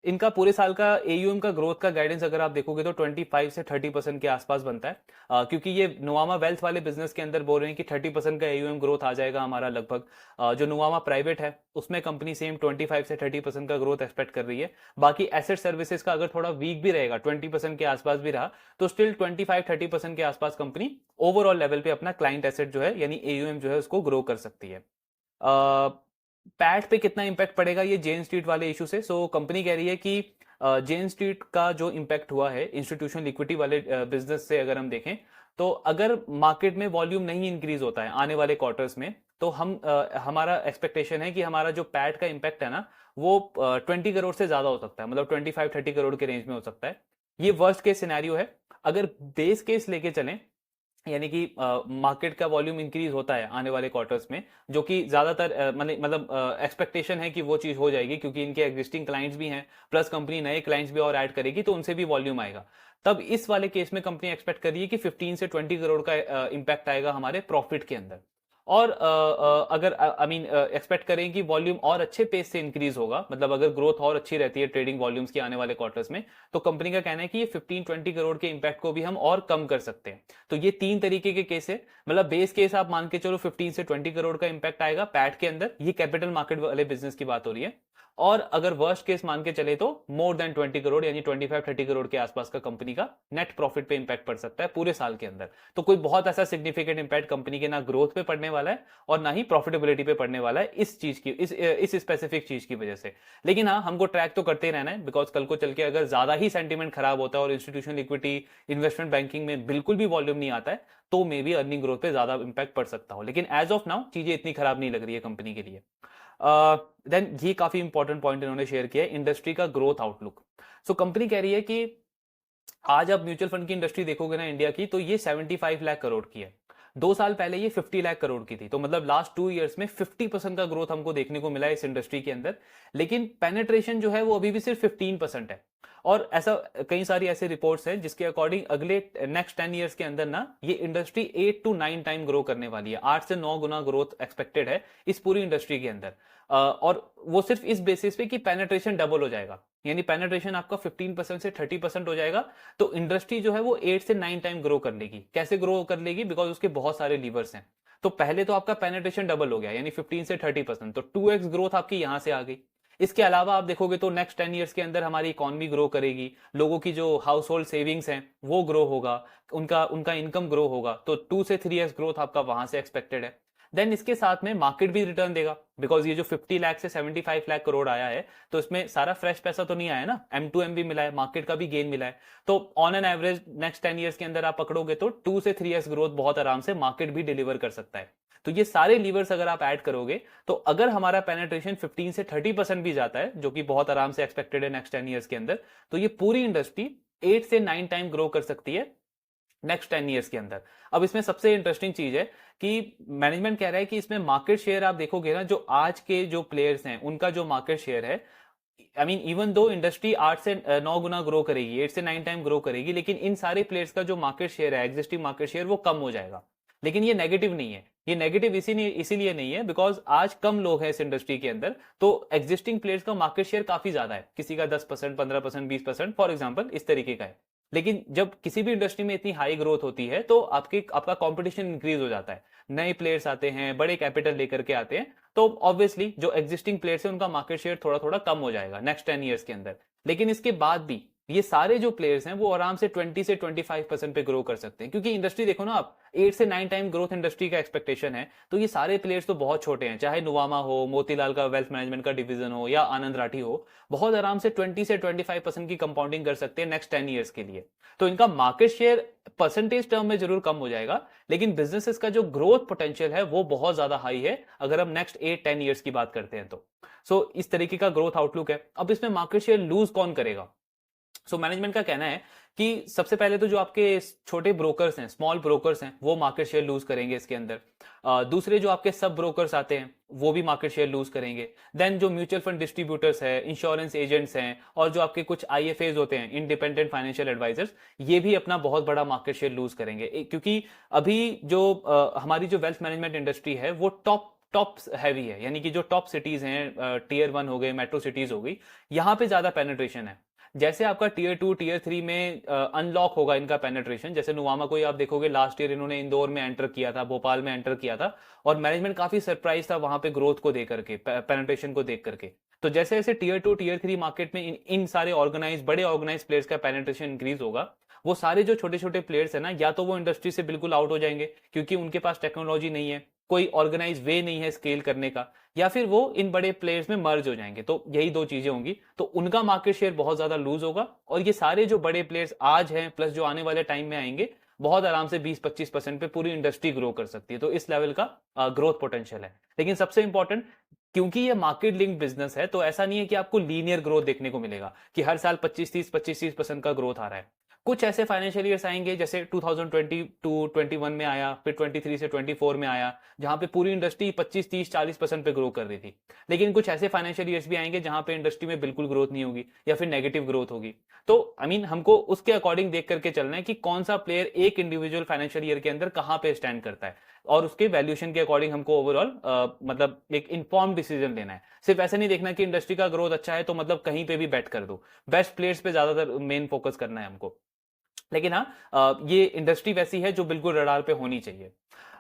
इनका पूरे साल का एयूएम का ग्रोथ का गाइडेंस अगर आप देखोगे तो 25 से 30% के आसपास बनता है। क्योंकि ये नुवामा वेल्थ वाले बिजनेस के अंदर बोल रहे हैं कि 30% का एयूएम ग्रोथ आ जाएगा हमारा लगभग। जो नुवामा प्राइवेट है उसमें कंपनी सेम 25 से 30% का ग्रोथ एक्सपेक्ट कर रही है। बाकी एसेट सर्विसेज का अगर थोड़ा वीक भी रहेगा, 20% के आसपास भी रहा, तो स्टिल 25-30% के आसपास कंपनी ओवरऑल लेवल पे अपना क्लाइंट एसेट जो है यानी एयूएम जो है उसको ग्रो कर सकती है। पैट पे कितना इंपैक्ट पड़ेगा ये जेन स्ट्रीट वाले इशू से? सो कंपनी कह रही है कि जेन स्ट्रीट का जो इंपैक्ट हुआ है इंस्टीट्यूशनल इक्विटी वाले बिजनेस से अगर हम देखें तो अगर मार्केट में वॉल्यूम नहीं इंक्रीज होता है आने वाले क्वार्टर्स में तो हमारा एक्सपेक्टेशन है कि हमारा जो पैट का इंपैक्ट है ना वो 20 करोड़ से ज्यादा हो सकता है, मतलब 25-30 करोड़ के रेंज में हो सकता है। ये वर्स्ट केस सिनेरियो है। अगर बेस केस लेके चलें यानी कि मार्केट का वॉल्यूम इंक्रीज होता है आने वाले क्वार्टर्स में, जो कि ज्यादातर मतलब एक्सपेक्टेशन है कि वो चीज हो जाएगी क्योंकि इनके एग्जिस्टिंग क्लाइंट्स भी हैं, प्लस कंपनी नए क्लाइंट्स भी और ऐड करेगी तो उनसे भी वॉल्यूम आएगा। तब इस वाले केस में कंपनी एक्सपेक्ट कर रही है कि 15 से 20 करोड़ का इंपैक्ट आएगा हमारे प्रॉफिट के अंदर। और अगर आई मीन एक्सपेक्ट करें कि वॉल्यूम और अच्छे पेस से इंक्रीज होगा, मतलब अगर ग्रोथ और अच्छी रहती है ट्रेडिंग वॉल्यूम्स की आने वाले क्वार्टर्स में, तो कंपनी का कहना है कि ये 15-20 करोड़ के इंपैक्ट को भी हम और कम कर सकते हैं। तो ये 3 तरीके के केस है। मतलब बेस केस आप मान के चलो 15 से 20 करोड़ का इंपैक्ट आएगा पैट के अंदर, ये कैपिटल मार्केट वाले बिजनेस की बात हो रही है। और अगर वर्स्ट केस मान के चले तो मोर देन 20 करोड़ यानी 25-30 करोड़ के आसपास का कंपनी का नेट प्रॉफिट पे इंपैक्ट पड़ सकता है पूरे साल के अंदर। तो कोई बहुत ऐसा सिग्निफिकेंट इंपैक्ट कंपनी के ना ग्रोथ पे पड़ने वाला है और ना ही प्रॉफिटेबिलिटी पे पड़ने वाला है इस चीज की, इस स्पेसिफिक चीज की वजह से। लेकिन हाँ, हमको ट्रैक तो करते ही रहना है बिकॉज कल को चल के अगर ज्यादा ही सेंटीमेंट खराब होता है और इंस्टीट्यूशनल इक्विटी इन्वेस्टमेंट बैंकिंग में बिल्कुल भी वॉल्यूम नहीं आता है तो मे बी अर्निंग ग्रोथ पे ज्यादा इंपैक्ट पड़ सकता हो। लेकिन एज ऑफ नाउ चीजें इतनी खराब नहीं लग रही है कंपनी के लिए। देन ये काफी इंपॉर्टेंट पॉइंट इन्होंने शेयर किया है, इंडस्ट्री का ग्रोथ आउटलुक। सो कंपनी कह रही है कि आज आप म्यूचुअल फंड की इंडस्ट्री देखोगे ना इंडिया की, तो ये 75 लाख करोड़ की है। 2 साल पहले ये 50 लाख करोड़ की थी। तो मतलब लास्ट 2 इयर्स में 50% का ग्रोथ हमको देखने को मिला है इस इंडस्ट्री के अंदर। लेकिन पेनेट्रेशन जो है वो अभी भी सिर्फ 15% है। और ऐसा कई सारी ऐसे रिपोर्ट्स हैं जिसके अकॉर्डिंग अगले नेक्स्ट 10 इयर्स के अंदर ना ये इंडस्ट्री 8 to 9 टाइम ग्रो करने वाली है। 8 से 9 गुना ग्रोथ एक्सपेक्टेड है इस पूरी इंडस्ट्री के अंदर। और वो सिर्फ इस बेसिस पे कि पेनेट्रेशन डबल हो जाएगा, यानी पेनेट्रेशन आपका 15% से 30% हो जाएगा। तो इंडस्ट्री जो है वो 8 से 9 टाइम ग्रो कर लेगी। कैसे ग्रो कर लेगी? बिकॉज उसके बहुत सारे लीवर्स हैं। तो पहले तो आपका पेनेट्रेशन डबल हो गया, यानी 15 से 30%, तो 2x ग्रोथ आपकी यहां से आ गई। इसके अलावा आप देखोगे तो नेक्स्ट 10 इयर्स के अंदर हमारी इकोनॉमी ग्रो करेगी, लोगों की जो हाउस होल्ड सेविंग्स हैं वो ग्रो होगा, उनका उनका इनकम ग्रो होगा। तो 2 से 3x ग्रोथ आपका वहां से एक्सपेक्टेड है। देन इसके साथ में मार्केट भी रिटर्न देगा, बिकॉज ये जो 50 लाख से 75 लाख करोड़ आया है तो इसमें सारा फ्रेश पैसा तो नहीं आया ना, M2M भी मिला है, मार्केट का भी गेन मिला है। तो on an average next 10 years के अंदर आप पकड़ोगे तो 2 से 3x ग्रोथ बहुत आराम से मार्केट भी डिलीवर कर सकता है। तो ये सारे लीवर्स अगर आप ऐड करोगे तो अगर हमारा पेनेट्रेशन 15 से 30% भी जाता है, जो कि बहुत आराम से एक्सपेक्टेड है नेक्स्ट 10 इयर्स के अंदर, तो ये पूरी इंडस्ट्री 8 से 9 टाइम ग्रो कर सकती है नेक्स्ट 10 इयर्स के अंदर। अब इसमें सबसे इंटरेस्टिंग चीज है कि मैनेजमेंट कह रहा है कि इसमें मार्केट शेयर आप देखोगे ना, जो आज के जो प्लेयर्स हैं उनका जो मार्केट शेयर है, I mean even though industry 8 से 9 गुना ग्रो करेगी, 8 से 9 टाइम ग्रो करेगी, लेकिन इन सारे प्लेयर्स का जो मार्केट शेयर है, एग्जिस्टिंग मार्केट शेयर, वो कम हो जाएगा। लेकिन ये नेगेटिव नहीं है, ये नेगेटिव इसीलिए नहीं है बिकॉज आज कम लोग हैं इस इंडस्ट्री के अंदर, तो एग्जिस्टिंग प्लेयर्स का मार्केट शेयर काफी ज्यादा है, किसी का 10%, 15%, 20% फॉर एग्जाम्पल इस तरीके का है। लेकिन जब किसी भी इंडस्ट्री में इतनी हाई ग्रोथ होती है तो आपका कंपटीशन इंक्रीज हो जाता है, नए प्लेयर्स आते हैं, बड़े कैपिटल लेकर के आते हैं, तो ऑब्वियसली जो एग्जिस्टिंग प्लेयर्स हैं उनका मार्केट शेयर थोड़ा थोड़ा कम हो जाएगा नेक्स्ट 10 इयर्स के अंदर। लेकिन इसके बाद भी ये सारे जो प्लेयर्स हैं वो आराम से 20 से 25% पे ग्रो कर सकते हैं, क्योंकि इंडस्ट्री देखो ना आप, 8 से 9 टाइम ग्रोथ इंडस्ट्री का एक्सपेक्टेशन है। तो ये सारे प्लेयर्स तो बहुत छोटे हैं, चाहे नुवामा हो, मोतीलाल का वेल्थ मैनेजमेंट का डिवीजन हो, या आनंद राठी हो, बहुत आराम से 20 से 25% की कंपाउंडिंग कर सकते हैं नेक्स्ट 10 इयर्स के लिए। तो इनका मार्केट शेयर परसेंटेज टर्म में जरूर कम हो जाएगा, लेकिन बिजनेसेस का जो ग्रोथ पोटेंशियल है वो बहुत ज्यादा हाई है अगर हम नेक्स्ट 8-10 इयर्स की बात करते हैं तो। सो इस तरीके का ग्रोथ आउटलुक है। अब इसमें मार्केट शेयर लूज कौन करेगा? सो मैनेजमेंट का कहना है कि सबसे पहले तो जो आपके छोटे ब्रोकर्स हैं, स्मॉल ब्रोकर्स हैं, वो मार्केट शेयर लूज करेंगे इसके अंदर। दूसरे जो आपके सब ब्रोकर्स आते हैं वो भी मार्केट शेयर लूज करेंगे। देन जो म्यूचुअल फंड डिस्ट्रीब्यूटर्स है, इंश्योरेंस एजेंट्स हैं, और जो आपके कुछ IFAs होते हैं, इंडिपेंडेंट फाइनेंशियल एडवाइजर्स, ये भी अपना बहुत बड़ा मार्केट शेयर लूज करेंगे, क्योंकि अभी जो हमारी जो वेल्थ मैनेजमेंट इंडस्ट्री है वो टॉप हैवी है, यानी कि जो टॉप सिटीज हैं, टियर 1 हो गए, मेट्रो सिटीज हो गई, यहाँ पे ज्यादा पेनिट्रेशन है। जैसे आपका टियर 2, टियर 3 में अनलॉक होगा इनका पेनिट्रेशन, जैसे नुवामा को ही आप देखोगे लास्ट ईयर इन्होंने इंदौर में एंटर किया था, भोपाल में एंटर किया था, और मैनेजमेंट काफी सरप्राइज था वहां पे ग्रोथ को देख करके, पेनिट्रेशन को देख करके। तो जैसे जैसे टियर 2, टियर 3 मार्केट में इन सारे बड़े ऑर्गेनाइज प्लेयर्स का पेनिट्रेशन इंक्रीज होगा, वो सारे जो छोटे छोटे प्लेयर्स है ना, या तो वो इंडस्ट्री से बिल्कुल आउट हो जाएंगे क्योंकि उनके पास टेक्नोलॉजी नहीं है, कोई ऑर्गेनाइज वे नहीं है स्केल करने का, या फिर वो इन बड़े प्लेयर्स में मर्ज हो जाएंगे। तो यही दो चीजें होंगी, तो उनका मार्केट शेयर बहुत ज्यादा लूज होगा, और ये सारे जो बड़े प्लेयर्स आज हैं प्लस जो आने वाले टाइम में आएंगे, बहुत आराम से 20-25% पे पूरी इंडस्ट्री ग्रो कर सकती है। तो इस लेवल का ग्रोथ पोटेंशियल है। लेकिन सबसे इंपॉर्टेंट, क्योंकि ये मार्केट लिंक बिजनेस है, तो ऐसा नहीं है कि आपको लीनियर ग्रोथ देखने को मिलेगा कि हर साल 25-30% का ग्रोथ आ रहा है। कुछ ऐसे फाइनेंशियल ईयर्स आएंगे जैसे 2022-21 में आया, फिर 23 से 24 में आया, जहां पे पूरी इंडस्ट्री 25-30-40% पे ग्रो कर रही थी। लेकिन कुछ ऐसे फाइनेंशियल ईयर्स भी आएंगे जहां पे इंडस्ट्री में बिल्कुल ग्रोथ नहीं होगी या फिर नेगेटिव ग्रोथ होगी। तो हमको उसके अकॉर्डिंग देख करके चलना है कि कौन सा प्लेयर एक इंडिविजुअल फाइनेंशियल ईयर के अंदर कहां पे स्टैंड करता है, और उसके वैल्यूएशन के अकॉर्डिंग हमको ओवरऑल मतलब एक इन्फॉर्म डिसीजन लेना है। सिर्फ ऐसे नहीं देखना कि इंडस्ट्री का ग्रोथ अच्छा है तो मतलब कहीं पे भी बेट कर दो, बेस्ट प्लेयर्स पे ज्यादातर मेन फोकस करना है हमको। लेकिन हाँ, ये इंडस्ट्री वैसी है जो बिल्कुल रडार पे होनी चाहिए।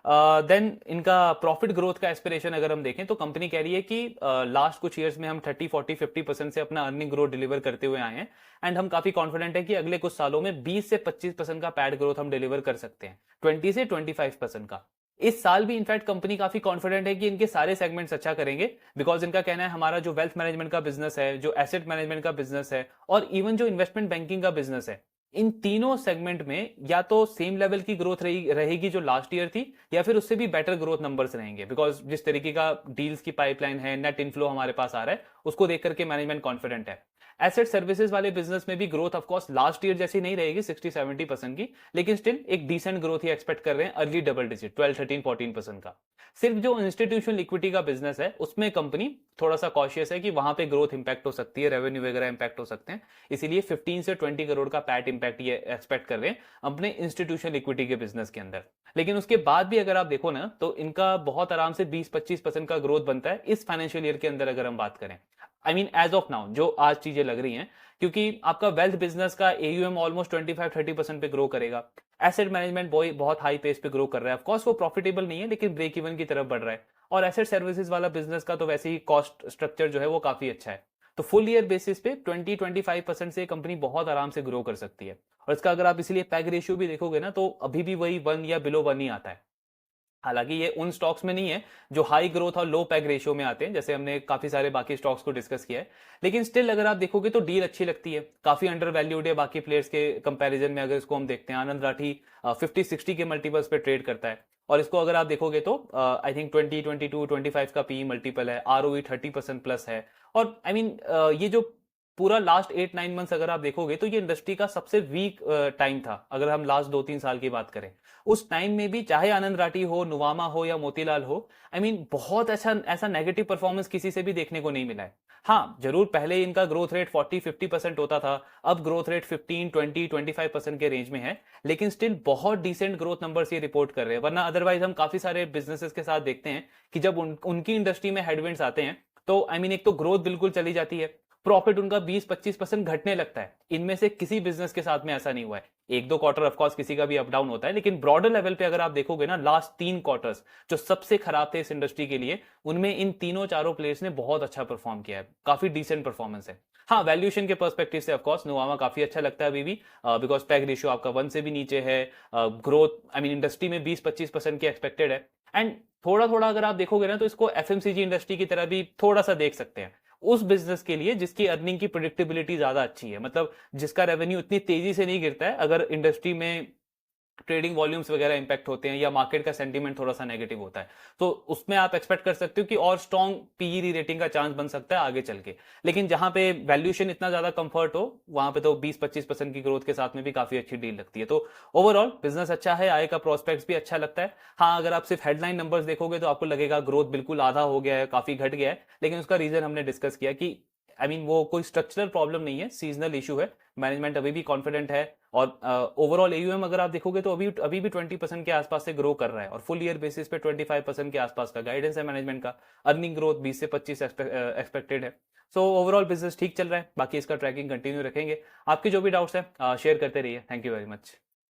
देन इनका प्रॉफिट ग्रोथ का एस्पिरेशन अगर हम देखें तो कंपनी कह रही है कि लास्ट कुछ ईयर्स में हम 30-40-50% से अपना अर्निंग ग्रोथ डिलीवर करते हुए आए हैं, एंड हम काफी कॉन्फिडेंट है कि अगले कुछ सालों में 20 से 25% का पैड ग्रोथ हम डिलीवर कर सकते हैं, 20 से 25% का। इस साल भी इनफैक्ट कंपनी काफी कॉन्फिडेंट है कि इनके सारे सेगमेंट्स अच्छा करेंगे, बिकॉज इनका कहना है हमारा जो वेल्थ मैनेजमेंट का बिजनेस है, जो एसेट मैनेजमेंट का बिजनेस है, और इवन जो इन्वेस्टमेंट बैंकिंग का बिजनेस है, इन तीनों सेगमेंट में या तो सेम लेवल की ग्रोथ रहेगी जो लास्ट ईयर थी, या फिर उससे भी बेटर ग्रोथ नंबर्स रहेंगे, बिकॉज जिस तरीके का डील्स की पाइपलाइन है, नेट इनफ्लो हमारे पास आ रहा है, उसको देख करके मैनेजमेंट कॉन्फिडेंट है। एसेट सर्विसेज वाले बिजनेस में भी ग्रोथ ऑफकोर्स लास्ट ईयर जैसी नहीं रहेगी 60-70% की, लेकिन स्टिल एक डिसेंट ग्रोथ ही एक्सपेक्ट कर रहे हैं, अर्ली डबल डिजिट 12-13-14% का। सिर्फ जो इंस्टीट्यूशनल इक्विटी का बिजनेस है उसमें कंपनी थोड़ा सा कॉशियस है कि वहां पे ग्रोथ इंपैक्ट हो सकती है, रेवेन्यू वगैरह इंपैक्ट हो सकते हैं, इसीलिए 15 से 20 करोड़ का पैट इंपैक्ट ये एक्सपेक्ट कर रहे हैं अपने इंस्टीट्यूशनल इक्विटी के बिजनेस के अंदर। लेकिन उसके बाद भी अगर आप देखो ना, तो इनका बहुत आराम से 20-25% का ग्रोथ बनता है इस फाइनेंशियल ईयर के अंदर, अगर हम बात करें। I mean as of now जो आज चीजें लग रही हैं, क्योंकि आपका वेल्थ बिजनेस का एयूएम ऑलमोस्ट 25-30% पे ग्रो करेगा। एसेट मैनेजमेंट बॉय बहुत हाई पेस पे ग्रो कर रहा है, ऑफकोर्स वो प्रॉफिटेबल नहीं है लेकिन ब्रेक इवन की तरफ बढ़ रहा है। और एसेट सर्विसेज वाला बिजनेस का तो वैसे ही कॉस्ट स्ट्रक्चर जो है वो काफी अच्छा है, तो फुल ईयर बेसिस पे 20-25% से कंपनी बहुत आराम से ग्रो कर सकती है। और इसका अगर आप इसलिए पैग रेशियो भी देखोगे ना, तो अभी भी वही 1 या बिलो 1 ही आता है। हालांकि ये उन स्टॉक्स में नहीं है जो हाई ग्रोथ और लो पैग रेशियो में आते हैं, जैसे हमने काफी सारे बाकी स्टॉक्स को डिस्कस किया है। लेकिन स्टिल अगर आप देखोगे तो डील अच्छी लगती है, काफी अंडर वैल्यूड है बाकी प्लेयर्स के कंपैरिजन में। अगर इसको हम देखते हैं, आनंद राठी 50-60 के मल्टीपल्स पे ट्रेड करता है, और इसको अगर आप देखोगे तो आई थिंक 20-22-25 का पी मल्टीपल है, आरओई 30% प्लस है। और आई मीन ये जो पूरा लास्ट 8-9 मंथ्स अगर आप देखोगे तो ये इंडस्ट्री का सबसे वीक टाइम था, अगर हम लास्ट 2-3 साल की बात करें। उस टाइम में भी चाहे आनंद राठी हो, नुवामा हो या मोतीलाल हो, आई मीन बहुत अच्छा ऐसा नेगेटिव परफॉर्मेंस किसी से भी देखने को नहीं मिला है। हाँ जरूर पहले इनका ग्रोथ रेट 40-50% होता था, अब ग्रोथ रेट 15-20-25% के रेंज में है, लेकिन स्टिल बहुत डिसेंट ग्रोथ नंबर्स ये रिपोर्ट कर रहे हैं। वरना अदरवाइज हम काफी सारे बिजनेसेस के साथ देखते हैं कि जब उनकी इंडस्ट्री में हेडविंड्स आते हैं तो आई मीन एक तो ग्रोथ बिल्कुल चली जाती है, प्रॉफिट उनका 20-25% घटने लगता है। इनमें से किसी बिजनेस के साथ में ऐसा नहीं हुआ है। 1-2 क्वार्टर ऑफकोर्स किसी का भी अप डाउन होता है, लेकिन ब्रॉडर लेवल पे अगर आप देखोगे ना, लास्ट 3 क्वार्टर्स जो सबसे खराब थे इस इंडस्ट्री के लिए, उनमें इन तीनों चारों प्लेयर्स ने बहुत अच्छा परफॉर्म किया है, काफी डिसेंट परफॉर्मेंस है। हाँ वैल्यूएशन के पर्सपेक्टिव से ऑफकोर्स नुवामा काफी अच्छा लगता है अभी भी, बिकॉज पैग रेशियो आपका 1 से भी नीचे है, ग्रोथ आई मीन इंडस्ट्री में 20-25% की एक्सपेक्टेड है। एंड थोड़ा थोड़ा अगर आप देखोगे ना, तो इसको एफएमसीजी इंडस्ट्री की तरह भी थोड़ा सा देख सकते हैं, उस बिजनेस के लिए जिसकी अर्निंग की प्रिडिक्टेबिलिटी ज्यादा अच्छी है, मतलब जिसका रेवेन्यू इतनी तेजी से नहीं गिरता है अगर इंडस्ट्री में ट्रेडिंग वॉल्यूम्स वगैरह इंपैक्ट होते हैं या मार्केट का सेंटीमेंट थोड़ा सा नेगेटिव होता है, तो उसमें आप एक्सपेक्ट कर सकते हो कि और स्ट्रॉन्ग पीई रेटिंग का चांस बन सकता है आगे चल के। लेकिन जहां पे वैल्यूएशन इतना ज्यादा कंफर्ट हो, वहां पे तो 20-25% की ग्रोथ के साथ में भी काफी अच्छी डील लगती है। तो ओवरऑल बिजनेस अच्छा है, आय का प्रोस्पेक्ट्स भी अच्छा लगता है। हाँ अगर आप सिर्फ हेडलाइन नंबर्स देखोगे तो आपको लगेगा ग्रोथ बिल्कुल आधा हो गया है, काफी घट गया है, लेकिन उसका रीजन हमने डिस्कस किया कि आई मीन वो कोई स्ट्रक्चरल प्रॉब्लम नहीं है, सीजनल इशू है। मैनेजमेंट अभी भी कॉन्फिडेंट है, और ओवरऑल एयूएम अगर आप देखोगे तो अभी भी 20% के आसपास से ग्रो कर रहा है, और फुल ईयर बेसिस पे 25% के आसपास का गाइडेंस है मैनेजमेंट का। अर्निंग ग्रोथ 20 से 25 एक्सपेक्टेड है। सो ओवरऑल बिजनेस ठीक चल रहा है, बाकी इसका ट्रैकिंग कंटिन्यू रखेंगे। आपके जो भी डाउट्स हैं शेयर करते रहिए। Thank you very much.